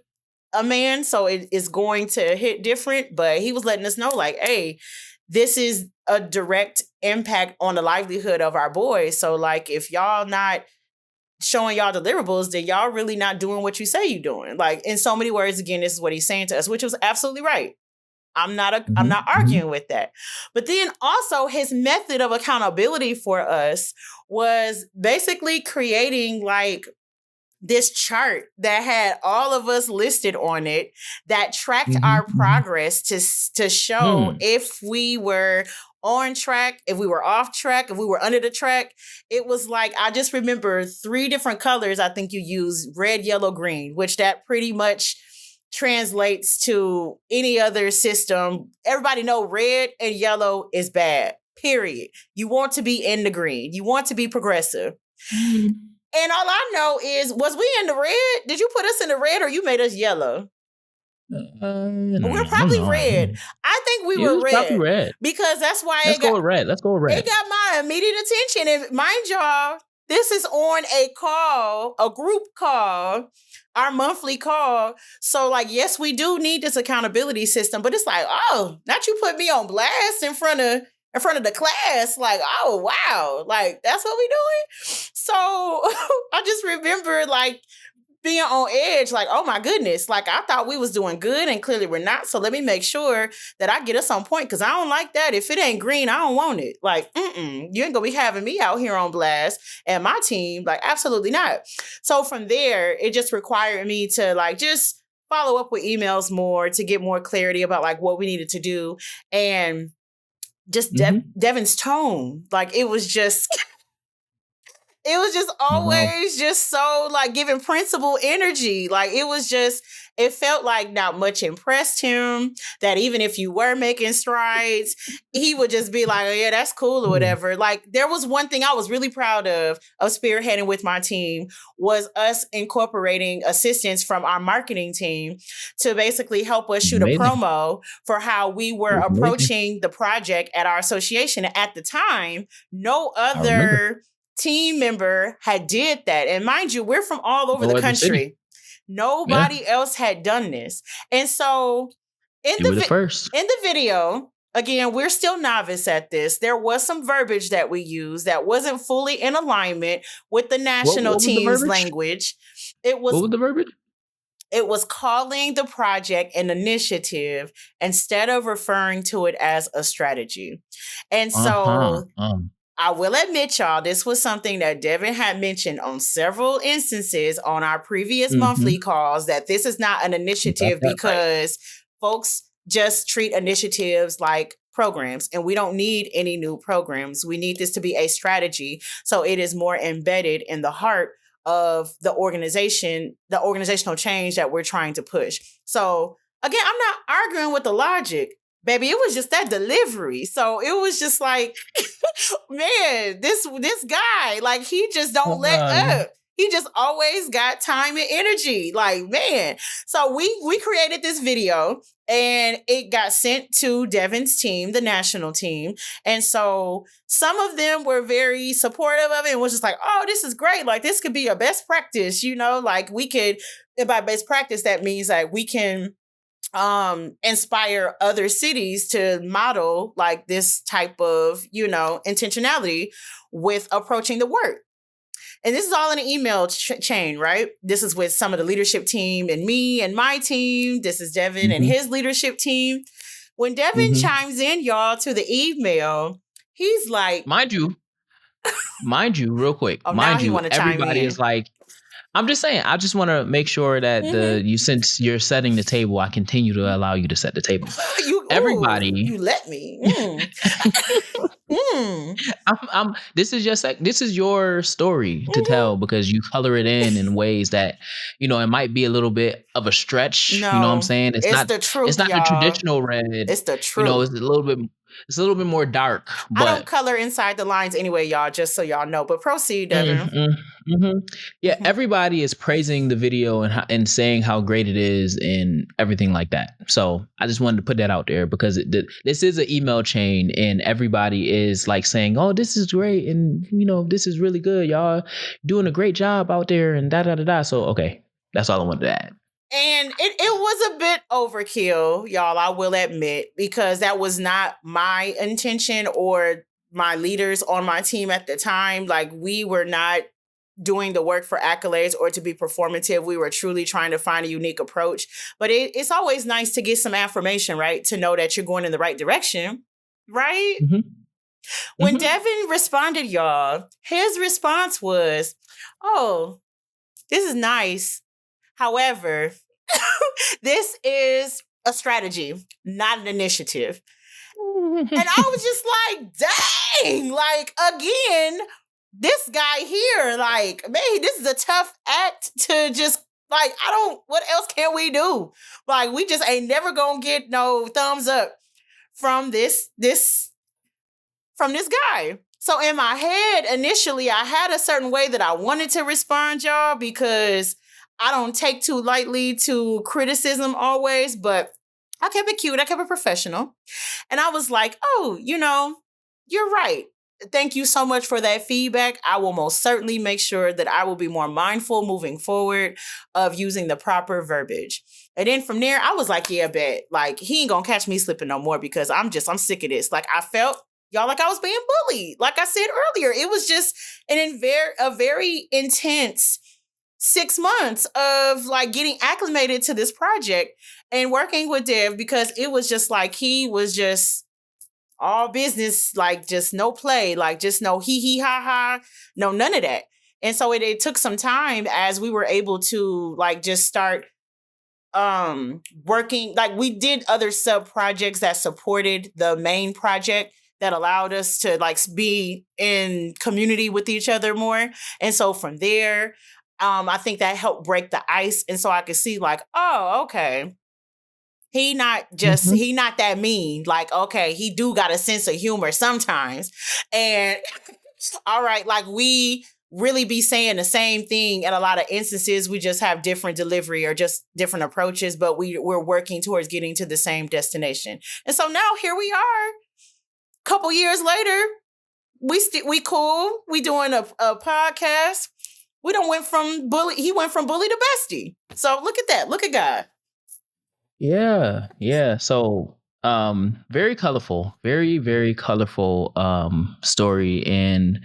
man, so it is going to hit different, but he was letting us know, like, hey, this is a direct impact on the livelihood of our boys. So like, if y'all not showing y'all deliverables, then y'all really not doing what you say you're doing. Like, in so many words, again, this is what he's saying to us, which was absolutely right. I'm not arguing with that. But then also his method of accountability for us was basically creating like this chart that had all of us listed on it, that tracked our progress to show if we were on track, if we were off track, if we were under the track. It was like, I just remember 3 different colors. I think you use red, yellow, green, which that pretty much translates to any other system. Everybody know red and yellow is bad, period. You want to be in the green. You want to be progressive. And all I know is, was we in the red? Did you put us in the red, or you made us yellow? We're probably red. I think we were red. Probably red. Because that's why Let's go with red. Let's go with red. It got my immediate attention. And mind y'all, this is on a call, a group call, our monthly call. So like, yes, we do need this accountability system, but it's like, oh, not you put me on blast in front of the class. Like, oh, wow. Like, that's what we doing? So I just remember like being on edge, like, oh my goodness. Like, I thought we was doing good and clearly we're not. So let me make sure that I get us on point, because I don't like that. If it ain't green, I don't want it. Like, you ain't gonna be having me out here on blast and my team. Like, absolutely not. So from there, it just required me to like just follow up with emails more to get more clarity about like what we needed to do. And just Devin's tone, like it was just always just so like giving principal energy. Like it felt like not much impressed him, that even if you were making strides, he would just be like, oh, yeah, that's cool or whatever. Like, there was one thing I was really proud of spearheading with my team, was us incorporating assistance from our marketing team to basically help us shoot a promo for how we were approaching the project at our association. At the time, no other team member had did that. And mind you, we're from all over the country. Nobody else had done this. And so in the video, again, we're still novice at this. There was some verbiage that we used that wasn't fully in alignment with the national team's language. What was the verbiage? It was calling the project an initiative instead of referring to it as a strategy. And so I will admit, y'all, this was something that Devin had mentioned on several instances on our previous monthly calls, that this is not an initiative, because folks just treat initiatives like programs, and we don't need any new programs. We need this to be a strategy, so it is more embedded in the heart of the organization, the organizational change that we're trying to push. So again, I'm not arguing with the logic. Baby, it was just that delivery. So it was just like, man, this guy, like, he just don't let up. He just always got time and energy. Like, man. So we created this video, and it got sent to Devin's team, the national team. And so some of them were very supportive of it and was just like, oh, this is great. Like, this could be a best practice, like we could, and by best practice, that means like we can inspire other cities to model like this type of, intentionality with approaching the work. And this is all in an email chain, right? This is with some of the leadership team and me and my team. This is Devin and his leadership team. When Devin chimes in, y'all, to the email, he's like, mind you, real quick, everybody is like, I'm just saying, I just want to make sure that since you're setting the table, I continue to allow you to set the table. Everybody, you let me. This is your story to tell, because you color it in ways that, it might be a little bit of a stretch. No, you know what I'm saying? It's not the truth. It's not y'all. the traditional red. It's the truth. It's a little bit more dark. But I don't color inside the lines anyway, y'all, just so y'all know. But proceed, Devin. Yeah, everybody is praising the video and saying how great it is and everything like that. So I just wanted to put that out there, because this is an email chain, and everybody is like saying, "Oh, this is great, and this is really good. Y'all doing a great job out there," and da da da da. So okay, that's all I wanted to add. And it was a bit overkill, y'all, I will admit, because that was not my intention or my leaders on my team at the time. Like, we were not doing the work for accolades or to be performative. We were truly trying to find a unique approach. But it's always nice to get some affirmation, right? To know that you're going in the right direction, right? When Devin responded, y'all, his response was, "Oh, this is nice. However, this is a strategy, not an initiative." And I was just like, dang, like, again, this guy here, like, man, this is a tough act to just, like, what else can we do? Like, we just ain't never gonna get no thumbs up from this guy. So in my head, initially, I had a certain way that I wanted to respond, y'all, because I don't take too lightly to criticism always, but I kept it cute. I kept it professional. And I was like, "Oh, you're right. Thank you so much for that feedback. I will most certainly make sure that I will be more mindful moving forward of using the proper verbiage." And then from there, I was like, "Yeah, bet. Like, he ain't gonna catch me slipping no more, because I'm sick of this." Like, I felt, y'all, like I was being bullied. Like I said earlier, it was just a very intense 6 months of like getting acclimated to this project and working with Dev, because it was just like, he was just all business, like just no play, like just no hee ha ha, no, none of that. And so it took some time as we were able to like just start working. Like, we did other sub projects that supported the main project, that allowed us to like be in community with each other more. And so from there, I think that helped break the ice. And so I could see like, oh, okay, he not that mean. Like, okay, he do got a sense of humor sometimes. And all right, like, we really be saying the same thing at a lot of instances. We just have different delivery or just different approaches, but we're working towards getting to the same destination. And so now here we are, a couple years later, we cool. We doing a podcast. We done went from bully. He went from bully to bestie. So look at that. Look at God. Yeah. So, very colorful, very, very colorful, story. And,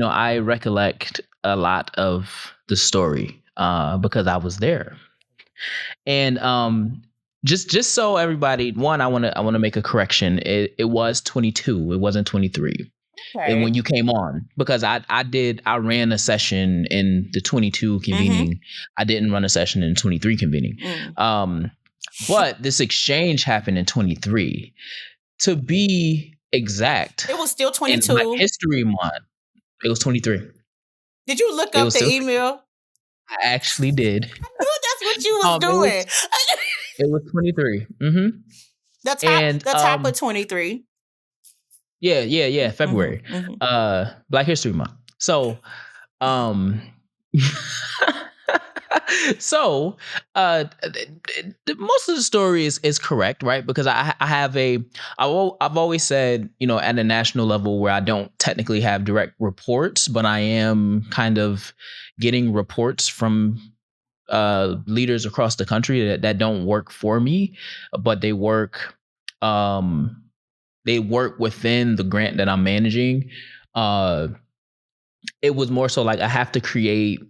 I recollect a lot of the story, because I was there. And, just so everybody, one, I want to make a correction. It was 22. It wasn't 23. Okay. And when you came on, because I ran a session in the 22 convening. I didn't run a session in 23 convening. But this exchange happened in 23. To be exact, it was still 22. In Black History Month, it was 23. Did you look up the email? I actually did. I knew that's what you was doing. It was 23. The top of 23. Yeah. February. Black History Month. So, so, most of the story is correct, right? Because I've always said, at a national level, where I don't technically have direct reports, but I am kind of getting reports from leaders across the country that don't work for me, but they work within the grant that I'm managing. It was more so like, I have to create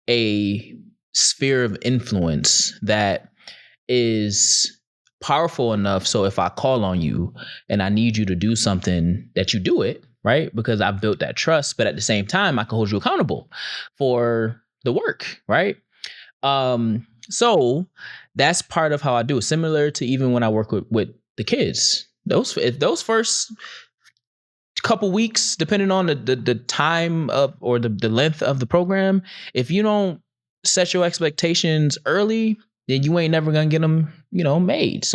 a sphere of influence that is powerful enough, so if I call on you and I need you to do something, that you do it, right? Because I've built that trust, but at the same time, I can hold you accountable for the work, right? So that's part of how I do it. Similar to even when I work with the kids. Those first couple weeks, depending on the time of or the length of the program, if you don't set your expectations early, then you ain't never gonna get them, made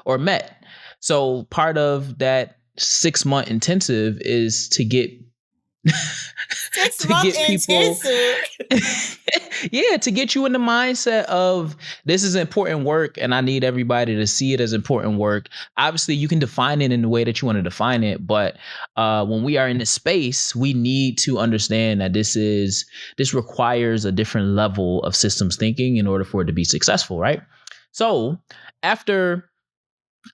or met. So part of that 6-month intensive is to get people to get you in the mindset of this is important work and I need everybody to see it as important work. Obviously you can define it in the way that you want to define it, but when we are in this space, we need to understand that this requires a different level of systems thinking in order for it to be successful, right? So after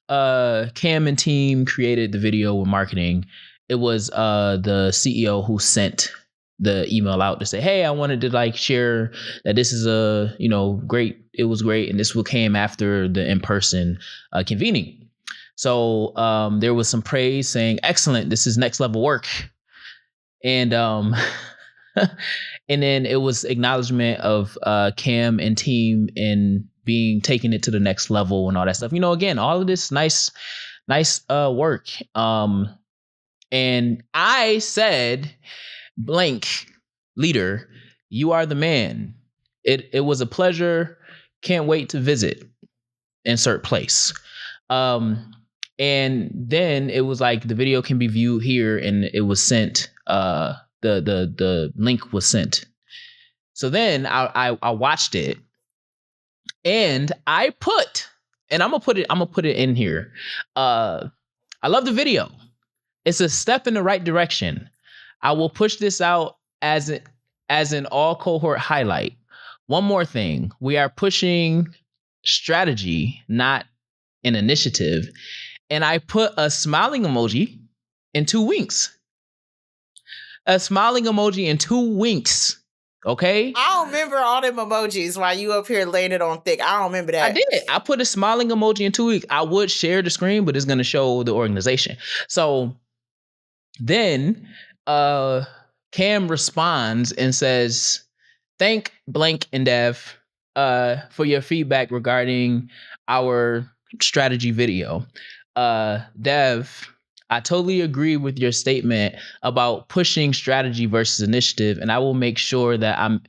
Kam and team created the video with marketing, it was the CEO who sent the email out to say, hey, I wanted to share that this is great. It was great. And this came after the in-person convening. So there was some praise saying, excellent, this is next level work. And and then it was acknowledgement of Kam and team in taking it to the next level and all that stuff. Again, all of this nice work. And I said, blank leader, you are the man. It was a pleasure. Can't wait to visit. Insert place. And then it was like the video can be viewed here, and it was sent. The link was sent. So then I watched it, and I put, and I'm gonna put it in here. I love the video. It's a step in the right direction. I will push this out as an all cohort highlight. One more thing. We are pushing strategy, not an initiative. And I put a smiling emoji and 2 winks. A smiling emoji and 2 winks. Okay? I don't remember all them emojis while you up here laying it on thick. I don't remember that. I did. I put a smiling emoji and 2 winks. I would share the screen, but it's going to show the organization. So then Kam responds and says, thank blank and Dev for your feedback regarding our strategy video. Dev, I totally agree with your statement about pushing strategy versus initiative, and I will make sure that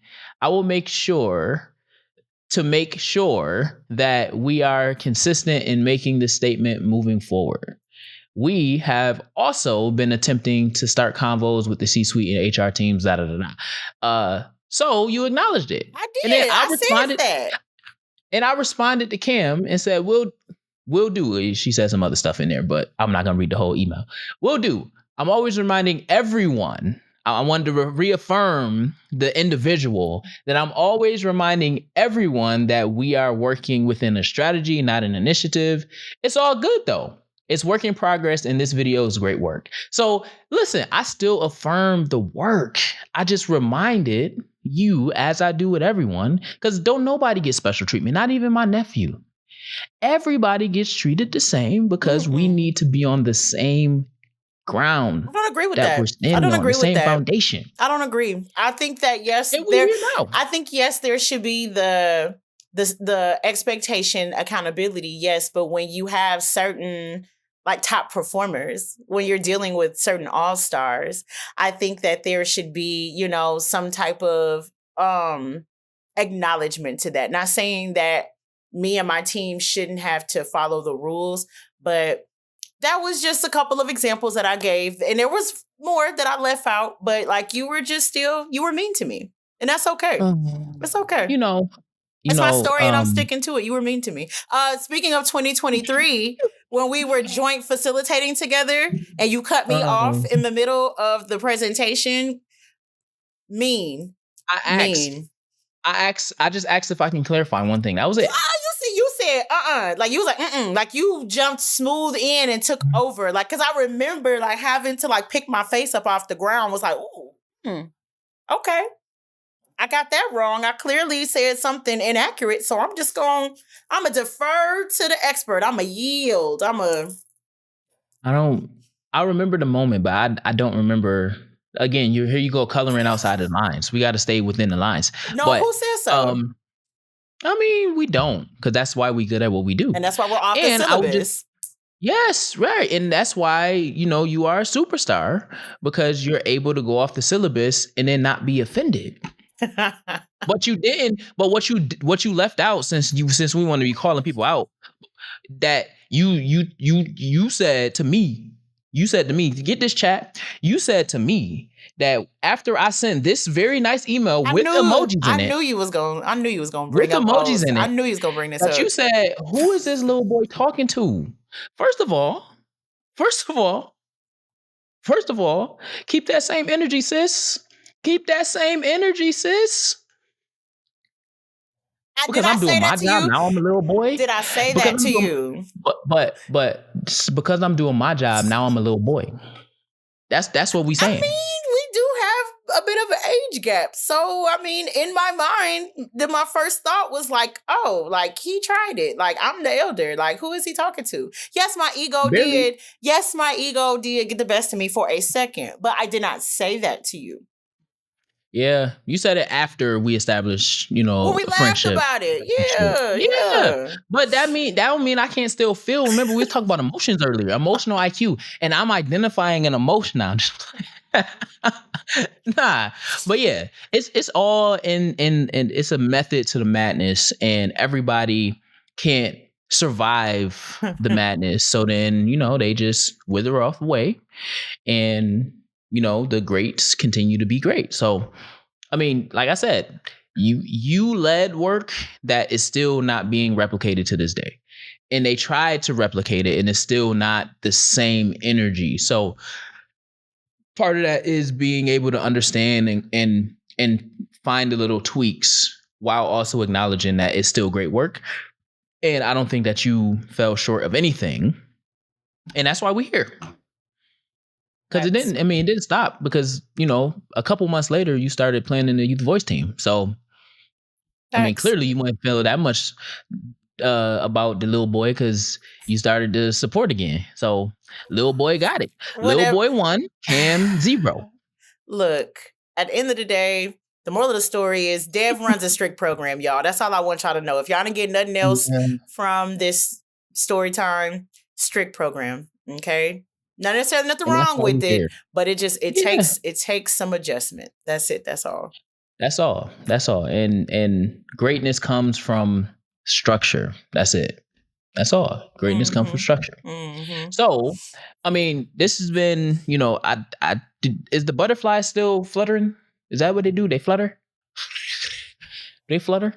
we are consistent in making this statement moving forward. We have also been attempting to start convos with the C-suite and HR teams, so you acknowledged it. I did. And then I responded that. And I responded to Kam and said, we'll do. She said some other stuff in there, but I'm not going to read the whole email. We'll do. I'm always reminding everyone. I wanted to reaffirm the individual that I'm always reminding everyone that we are working within a strategy, not an initiative. It's all good though. It's work in progress, and this video is great work. So listen, I still affirm the work. I just reminded you, as I do with everyone, because don't nobody get special treatment, not even my nephew. Everybody gets treated the same because we need to be on the same ground. I don't agree with that. We're standing I don't agree on the with same that. Foundation. I don't agree. I think that yes, there should be the expectation, accountability, yes, but when you have certain top performers, when you're dealing with certain all-stars, I think that there should be, some type of acknowledgement to that. Not saying that me and my team shouldn't have to follow the rules, but that was just a couple of examples that I gave. And there was more that I left out, but you were mean to me. And that's okay. It's okay. It's my story and I'm sticking to it. You were mean to me. Speaking of 2023, when we were joint facilitating together and you cut me off in the middle of the presentation, mean. I just asked if I can clarify one thing. That was it. You said, you was like, you jumped smooth in and took over. Cause I remember having to pick my face up off the ground, was like, ooh, okay. I got that wrong. I clearly said something inaccurate. So I'm just going to defer to the expert. I'm going to yield. I remember the moment, but I don't remember again, here you go coloring outside of the lines. We got to stay within the lines. No, but who says so? I mean, we don't, because that's why we good at what we do. And that's why we're off the syllabus. Yes, right. And that's why, you are a superstar, because you're able to go off the syllabus and then not be offended. But you didn't. But what you left out, since we want to be calling people out, that you said to me, to get this chat, you said to me that after I sent this very nice email with emojis in it. I knew you was going to bring up emojis in it. I knew you was going to bring this up. You said, who is this little boy talking to? First of all, keep that same energy, sis. Keep that same energy, sis. Because I'm doing my job now, I'm a little boy. Did I say that to you? But because I'm doing my job now, I'm a little boy. That's what we saying. I mean, we do have a bit of an age gap. So, I mean, in my mind, my first thought was like, oh, like he tried it. Like, I'm the elder. Like, who is he talking to? Yes, my ego did. Yes, my ego did get the best of me for a second. But I did not say that to you. Yeah, you said it after we established, we friendship. Laughed about it. Yeah. But that don't mean I can't still feel. Remember, we were talking about emotions earlier, emotional IQ, and I'm identifying an emotion now. Nah, but yeah, it's all in it's a method to the madness, and everybody can't survive the madness. So then, they just wither off away, and the greats continue to be great. So, I mean, like I said, you led work that is still not being replicated to this day. And they tried to replicate it, and it's still not the same energy. So part of that is being able to understand and find the little tweaks while also acknowledging that it's still great work. And I don't think that you fell short of anything. And that's why we're here. Because it didn't stop, because, a couple months later, you started playing in the youth voice team. So, clearly you wouldn't feel that much about the little boy, because you started to support again. So, little boy got it. Little boy 1, Kam 0. Look, at the end of the day, the moral of the story is Dev runs a strict program, y'all. That's all I want y'all to know. If y'all didn't get nothing else from this story time, strict program, okay? Not necessarily nothing wrong with it, but it takes some adjustment. That's it. That's all. That's all. And greatness comes from structure. That's it. That's all. Greatness comes from structure. Mm-hmm. So, this has been, is the butterfly still fluttering? Is that what they do? They flutter? They flutter?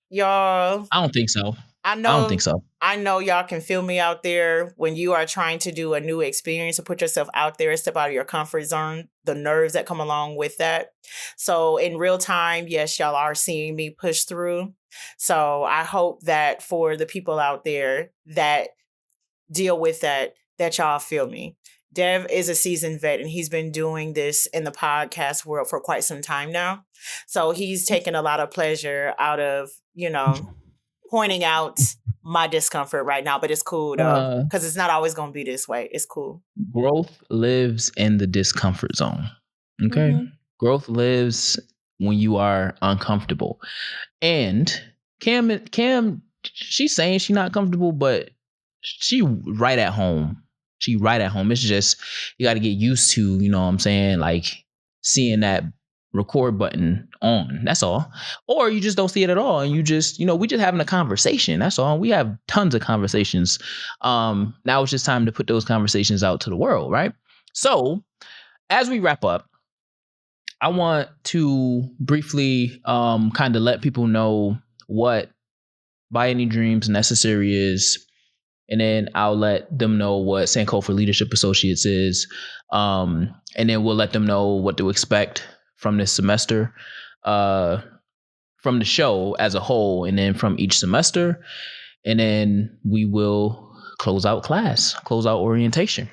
Y'all. I don't think so. I don't think so. I know y'all can feel me out there when you are trying to do a new experience or put yourself out there, step out of your comfort zone, the nerves that come along with that. So in real time, yes, y'all are seeing me push through. So I hope that for the people out there that deal with that y'all feel me. Dev is a seasoned vet, and he's been doing this in the podcast world for quite some time now. So he's taken a lot of pleasure out of, pointing out my discomfort right now, but it's cool though, because it's not always going to be this way. It's cool. Growth lives in the discomfort zone. Okay. Mm-hmm. Growth lives when you are uncomfortable. And Kam, she's saying she's not comfortable, but she right at home. It's just, you got to get used to, like seeing that record button on. That's all. Or you just don't see it at all, and you just, we just having a conversation. That's all. We have tons of conversations. Now it's just time to put those conversations out to the world, right? So as we wrap up, I want to briefly kind of let people know what By Any Dreams Necessary is, and then I'll let them know what Sankofa Leadership Associates is, and then we'll let them know what to expect from this semester, from the show as a whole, and then from each semester. And then we will close out orientation.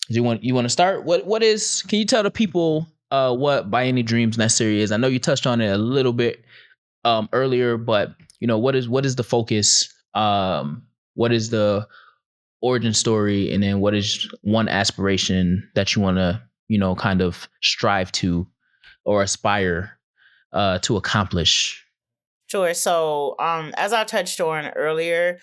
You want to start? What is, can you tell the people what By Any Dreams Necessary is? I know you touched on it a little bit earlier, but what is the focus? What is the origin story, and then what is one aspiration that you want to, kind of strive to or aspire to accomplish? Sure. So, as I touched on earlier,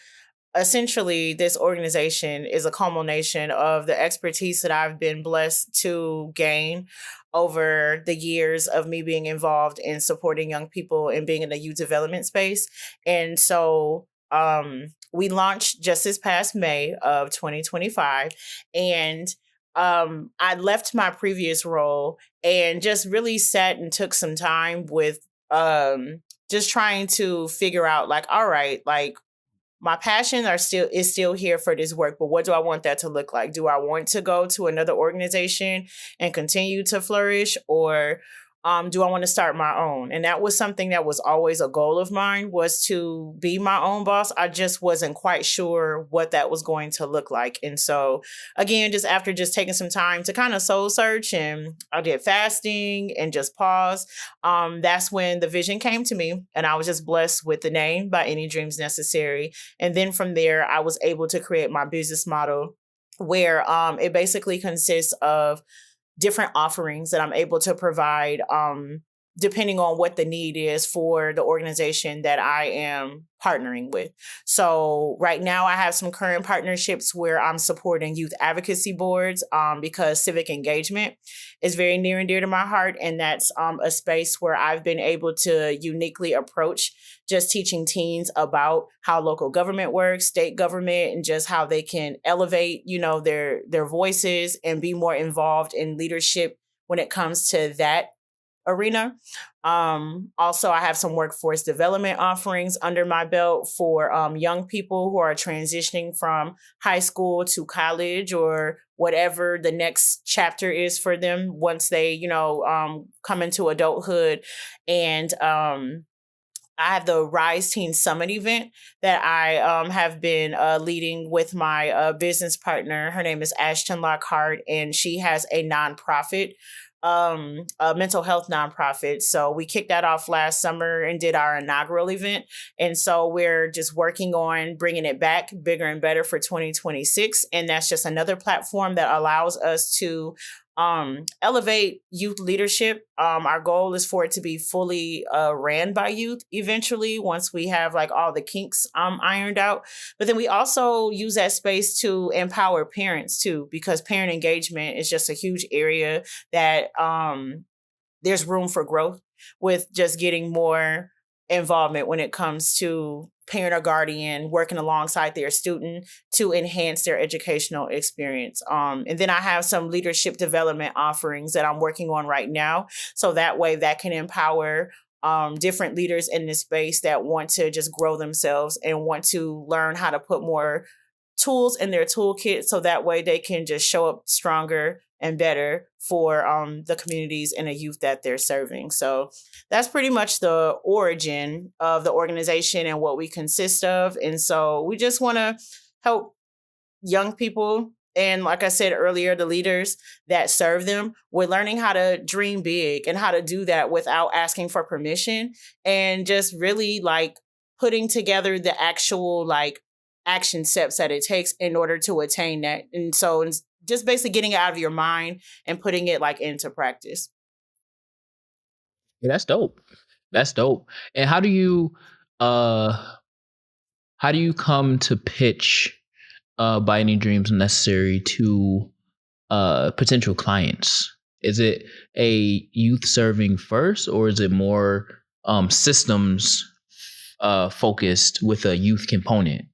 essentially this organization is a culmination of the expertise that I've been blessed to gain over the years of me being involved in supporting young people and being in the youth development space. And so we launched just this past May of 2025, and I left my previous role and just really sat and took some time with just trying to figure out, like, all right, like, my passion is still here for this work, but what do I want that to look like? Do I want to go to another organization and continue to flourish, or do I want to start my own? And that was something that was always a goal of mine, was to be my own boss. I just wasn't quite sure what that was going to look like. And so again, just after just taking some time to kind of soul search, and I did fasting and just pause, that's when the vision came to me, and I was just blessed with the name, By Any Dreams Necessary. And then from there, I was able to create my business model, where it basically consists of different offerings that I'm able to provide, depending on what the need is for the organization that I am partnering with. So right now I have some current partnerships where I'm supporting youth advocacy boards, because civic engagement is very near and dear to my heart. And that's a space where I've been able to uniquely approach just teaching teens about how local government works, state government, and just how they can elevate, their voices and be more involved in leadership when it comes to that arena. Also, I have some workforce development offerings under my belt for young people who are transitioning from high school to college, or whatever the next chapter is for them once they, come into adulthood. And I have the Rise Teen Summit event that I have been leading with my business partner. Her name is Ashton Lockhart, and she has a nonprofit, a mental health nonprofit. So we kicked that off last summer and did our inaugural event. And so we're just working on bringing it back bigger and better for 2026. And that's just another platform that allows us to elevate youth leadership. Our goal is for it to be fully ran by youth eventually, once we have like all the kinks ironed out. But then we also use that space to empower parents too, because parent engagement is just a huge area that there's room for growth with, just getting more involvement when it comes to parent or guardian working alongside their student to enhance their educational experience. And then I have some leadership development offerings that I'm working on right now. So that way that can empower different leaders in this space that want to just grow themselves and want to learn how to put more tools in their toolkit, so that way they can just show up stronger and better for the communities and the youth that they're serving. So that's pretty much the origin of the organization and what we consist of. And so we just want to help young people, and like I said earlier, the leaders that serve them, with learning how to dream big and how to do that without asking for permission, and just really like putting together the actual like action steps that it takes in order to attain that. And so it's just basically getting it out of your mind and putting it like into practice. Yeah, that's dope. That's dope. And how do you come to pitch By Any Dreams Necessary to potential clients? Is it a youth serving first, or is it more systems focused with a youth component?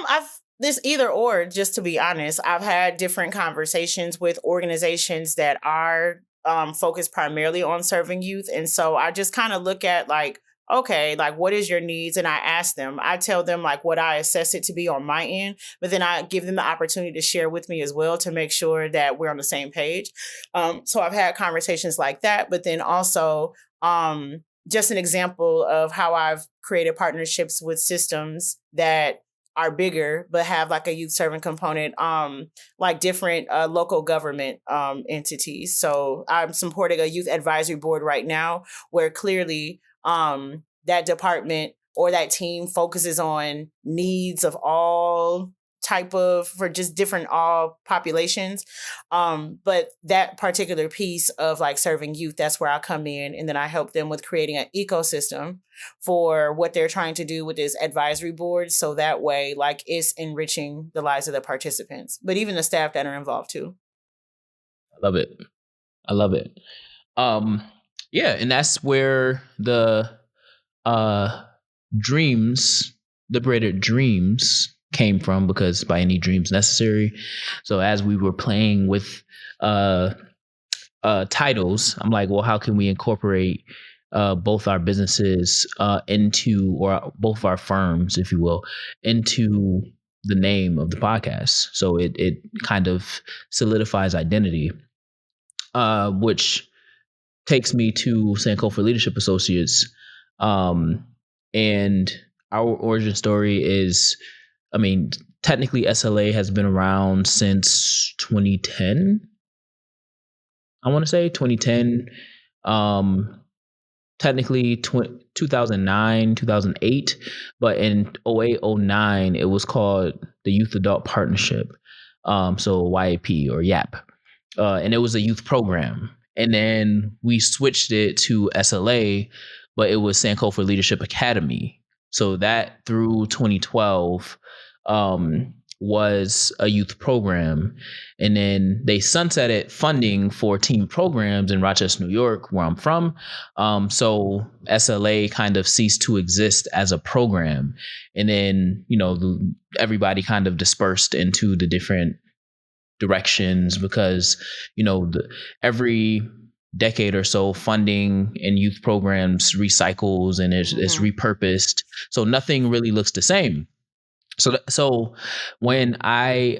I've this either or, just to be honest. I've had different conversations with organizations that are focused primarily on serving youth. And so I just kind of look at like, okay, like what is your needs? And I ask them, I tell them like what I assess it to be on my end, but then I give them the opportunity to share with me as well to make sure that we're on the same page. So I've had conversations like that, but then also just an example of how I've created partnerships with systems that are bigger but have like a youth serving component, like different local government entities. So I'm supporting a youth advisory board right now, where clearly that department or that team focuses on needs of all type of, for just different all populations. But that particular piece of like serving youth, that's where I come in, and then I help them with creating an ecosystem for what they're trying to do with this advisory board. So that way, like, it's enriching the lives of the participants, but even the staff that are involved too. I love it. Yeah, and that's where the Liberated Dreams came from, because by any dreams necessary. So as we were playing with titles, I'm like, well, how can we incorporate both our businesses into, or both our firms, if you will, into the name of the podcast? So it kind of solidifies identity, which takes me to Sankofa Leadership Associates. And our origin story is, I mean, technically SLA has been around since 2010. I want to say 2010. Technically 2009, 2008, but in 08, 09, it was called the Youth Adult Partnership. So YAP or YAP. And it was a youth program. And then we switched it to SLA, but it was Sankofa Leadership Academy. So that through 2012 was a youth program. And then they sunsetted funding for team programs in Rochester, New York, where I'm from. So SLA kind of ceased to exist as a program. And then, everybody kind of dispersed into the different directions, because, every decade or so, funding in youth programs recycles and is repurposed. So nothing really looks the same. So when I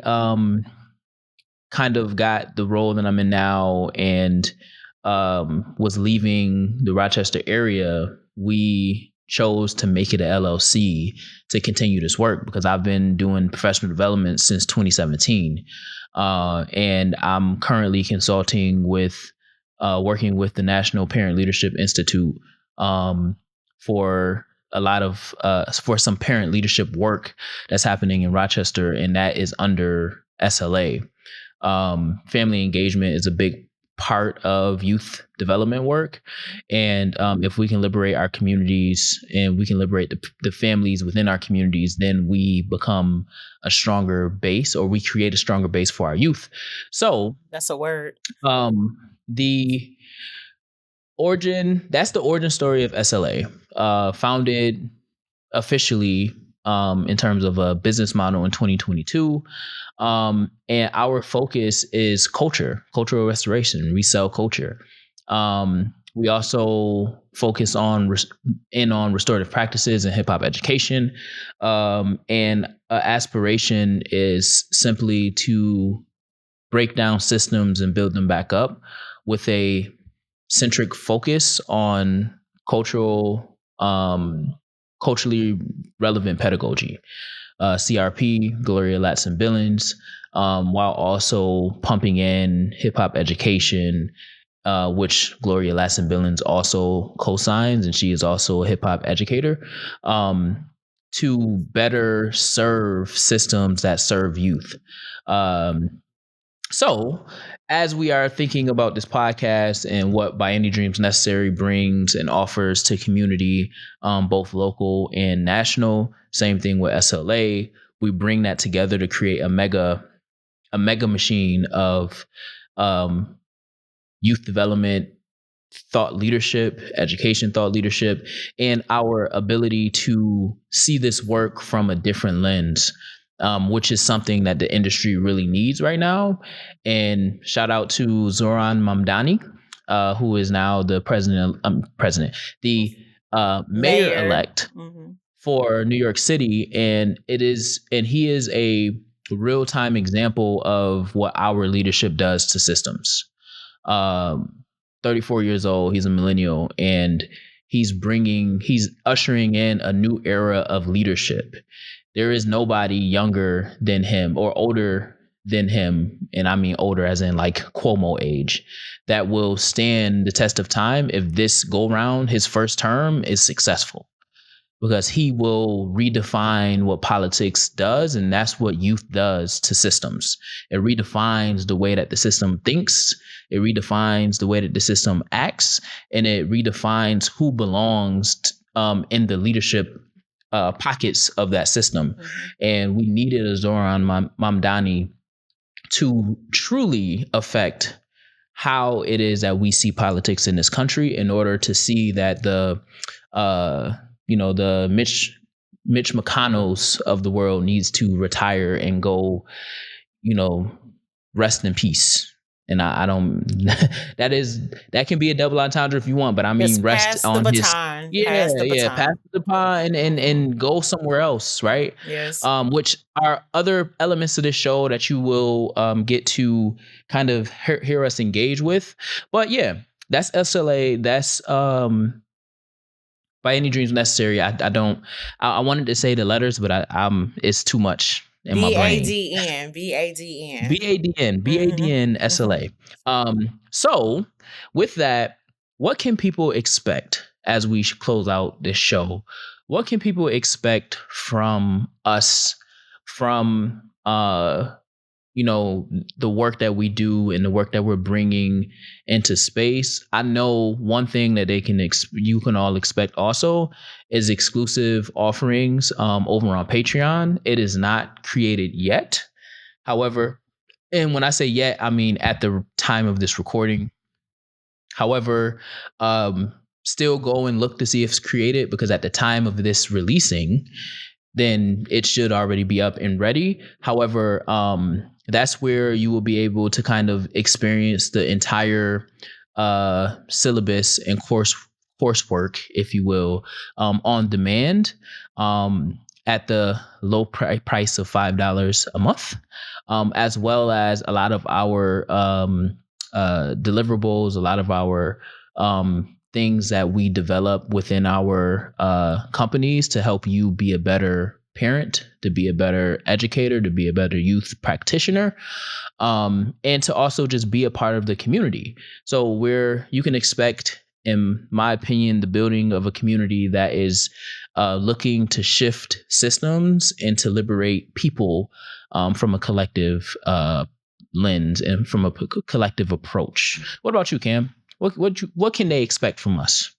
kind of got the role that I'm in now and was leaving the Rochester area, we chose to make it an LLC to continue this work, because I've been doing professional development since 2017. And I'm currently consulting with working with the National Parent Leadership Institute for a lot of for some parent leadership work that's happening in Rochester, and that is under SLA. Family engagement is a big part of youth development work, and if we can liberate our communities and we can liberate the families within our communities, then we become a stronger base, or we create a stronger base for our youth. So that's a word. That's the origin story of SLA, founded officially in terms of a business model in 2022. And our focus is cultural restoration. We sell culture. We also focus on restorative practices and hip hop education. And aspiration is simply to break down systems and build them back up with a centric focus on culturally relevant pedagogy, CRP, Gloria Latson Billings, while also pumping in hip hop education, which Gloria Latson Billings also co-signs, and she is also a hip hop educator, to better serve systems that serve youth. So as we are thinking about this podcast and what By Any Dreams Necessary brings and offers to community, both local and national, same thing with SLA, we bring that together to create a mega machine of youth development, thought leadership, education thought leadership, and our ability to see this work from a different lens, which is something that the industry really needs right now. And shout out to Zoran Mamdani, who is now the mayor-elect for New York City. And he is a real-time example of what our leadership does to systems. 34 years old, he's a millennial, and he's ushering in a new era of leadership. There is nobody younger than him or older than him, and I mean older as in like Cuomo age, that will stand the test of time if this go round, his first term, is successful. because he will redefine what politics does, and that's what youth does to systems. It redefines the way that the system thinks, it redefines the way that the system acts, and it redefines who belongs in the leadership pockets of that system. And we needed a Zoran Mamdani to truly affect how it is that we see politics in this country, in order to see that the Mitch McConnells of the world needs to retire and go, rest in peace. And I don't. that can be a double entendre if you want, but I mean, rest on his. Pass the baton and go somewhere else, right? Yes. Which are other elements of this show that you will get to kind of hear us engage with. But yeah, that's SLA. That's By Any Dreams Necessary. I wanted to say the letters, but it's too much in my brain. BADN SLA. So with that, what can people expect as we close out this show? What can people expect from us, from the work that we do and the work that we're bringing into space? I know one thing that you can all expect also is exclusive offerings over on Patreon. It is not created yet. However, and when I say yet, I mean at the time of this recording. However, still go and look to see if it's created, because at the time of this releasing, then it should already be up and ready. However, that's where you will be able to kind of experience the entire syllabus and coursework, if you will, on demand, at the low price of $5 a month, as well as a lot of our deliverables, a lot of our things that we develop within our companies to help you be a better parent, to be a better educator, to be a better youth practitioner, and to also just be a part of the community. So you can expect, in my opinion, the building of a community that is looking to shift systems and to liberate people from a collective lens and from a collective approach. What about you, Kam? What can they expect from us?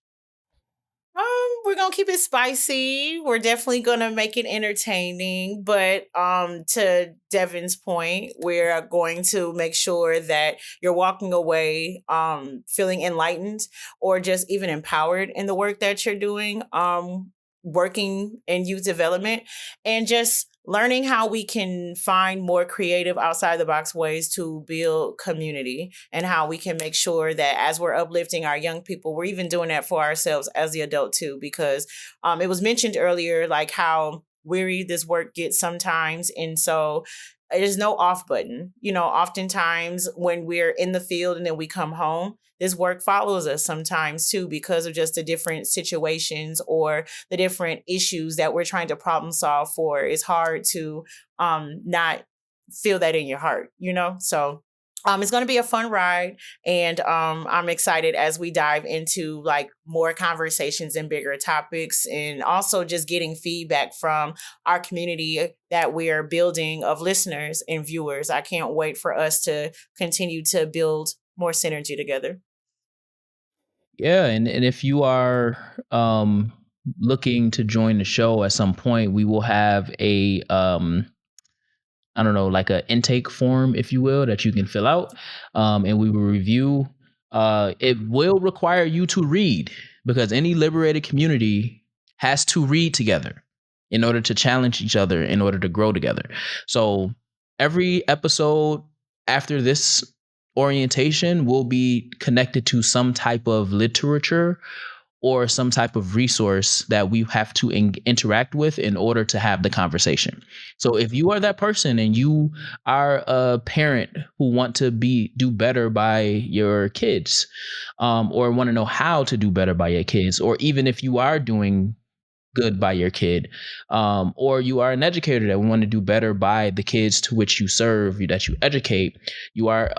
We're gonna keep it spicy. We're definitely gonna make it entertaining. But to Devin's point, we're going to make sure that you're walking away feeling enlightened, or just even empowered in the work that you're doing, working in youth development, and just learning how we can find more creative, outside the box ways to build community, and how we can make sure that as we're uplifting our young people, we're even doing that for ourselves as the adult too, because it was mentioned earlier, like how weary this work gets sometimes. And so there's no off button. Oftentimes when we're in the field and then we come home, this work follows us sometimes too, because of just the different situations or the different issues that we're trying to problem solve for. It's hard to not feel that in your heart, So it's going to be a fun ride, and I'm excited as we dive into like more conversations and bigger topics, and also just getting feedback from our community that we are building of listeners and viewers. I can't wait for us to continue to build more synergy together. Yeah, and if you are looking to join the show at some point, we will have a like an intake form, if you will, that you can fill out, and we will review. It will require you to read, because any liberated community has to read together in order to challenge each other, in order to grow together. So every episode after this orientation will be connected to some type of literature or some type of resource that we have to interact with in order to have the conversation. So if you are that person and you are a parent who want to do better by your kids, or want to know how to do better by your kids, or even if you are doing good by your kid, or you are an educator that want to do better by the kids to which you serve, that you educate, you are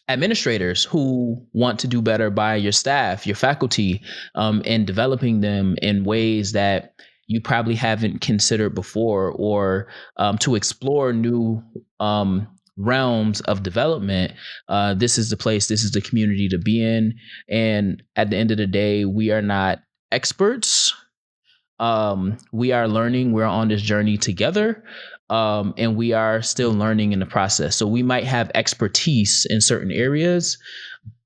administrators who want to do better by your staff, your faculty, and developing them in ways that you probably haven't considered before, or to explore new realms of development. This is the place, this is the community to be in. And at the end of the day, we are not experts. We are learning. We're on this journey together. And we are still learning in the process. So we might have expertise in certain areas.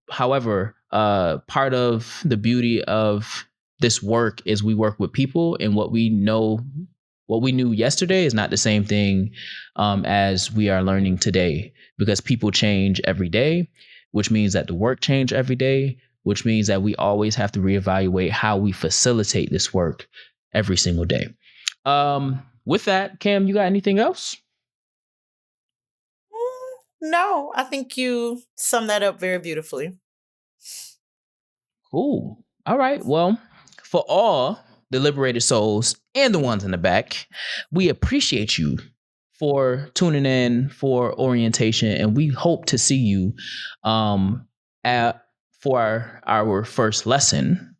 However, part of the beauty of this work is we work with people, and what we knew yesterday is not the same thing as we are learning today, because people change every day, which means that the work change every day, which means that we always have to reevaluate how we facilitate this work every single day. With that, Kam, you got anything else? No, I think you summed that up very beautifully. Cool. All right. Well, for all the liberated souls and the ones in the back, we appreciate you for tuning in for orientation, and we hope to see you for our first lesson,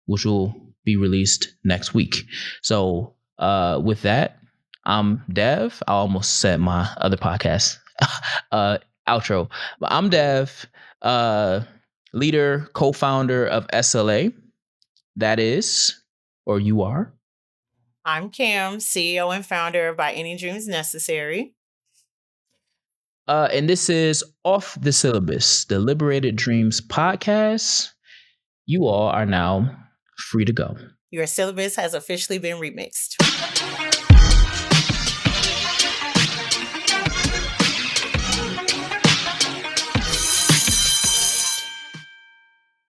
which will be released next week. So with that, I'm Dev. I almost said my other podcast outro, but I'm Dev, leader, co-founder of SLA. That is, or you are. I'm Kam, CEO and founder of By Any Dreams Necessary. And this is Off the Syllabus, the Liberated Dreams Podcast. You all are now free to go. Your syllabus has officially been remixed.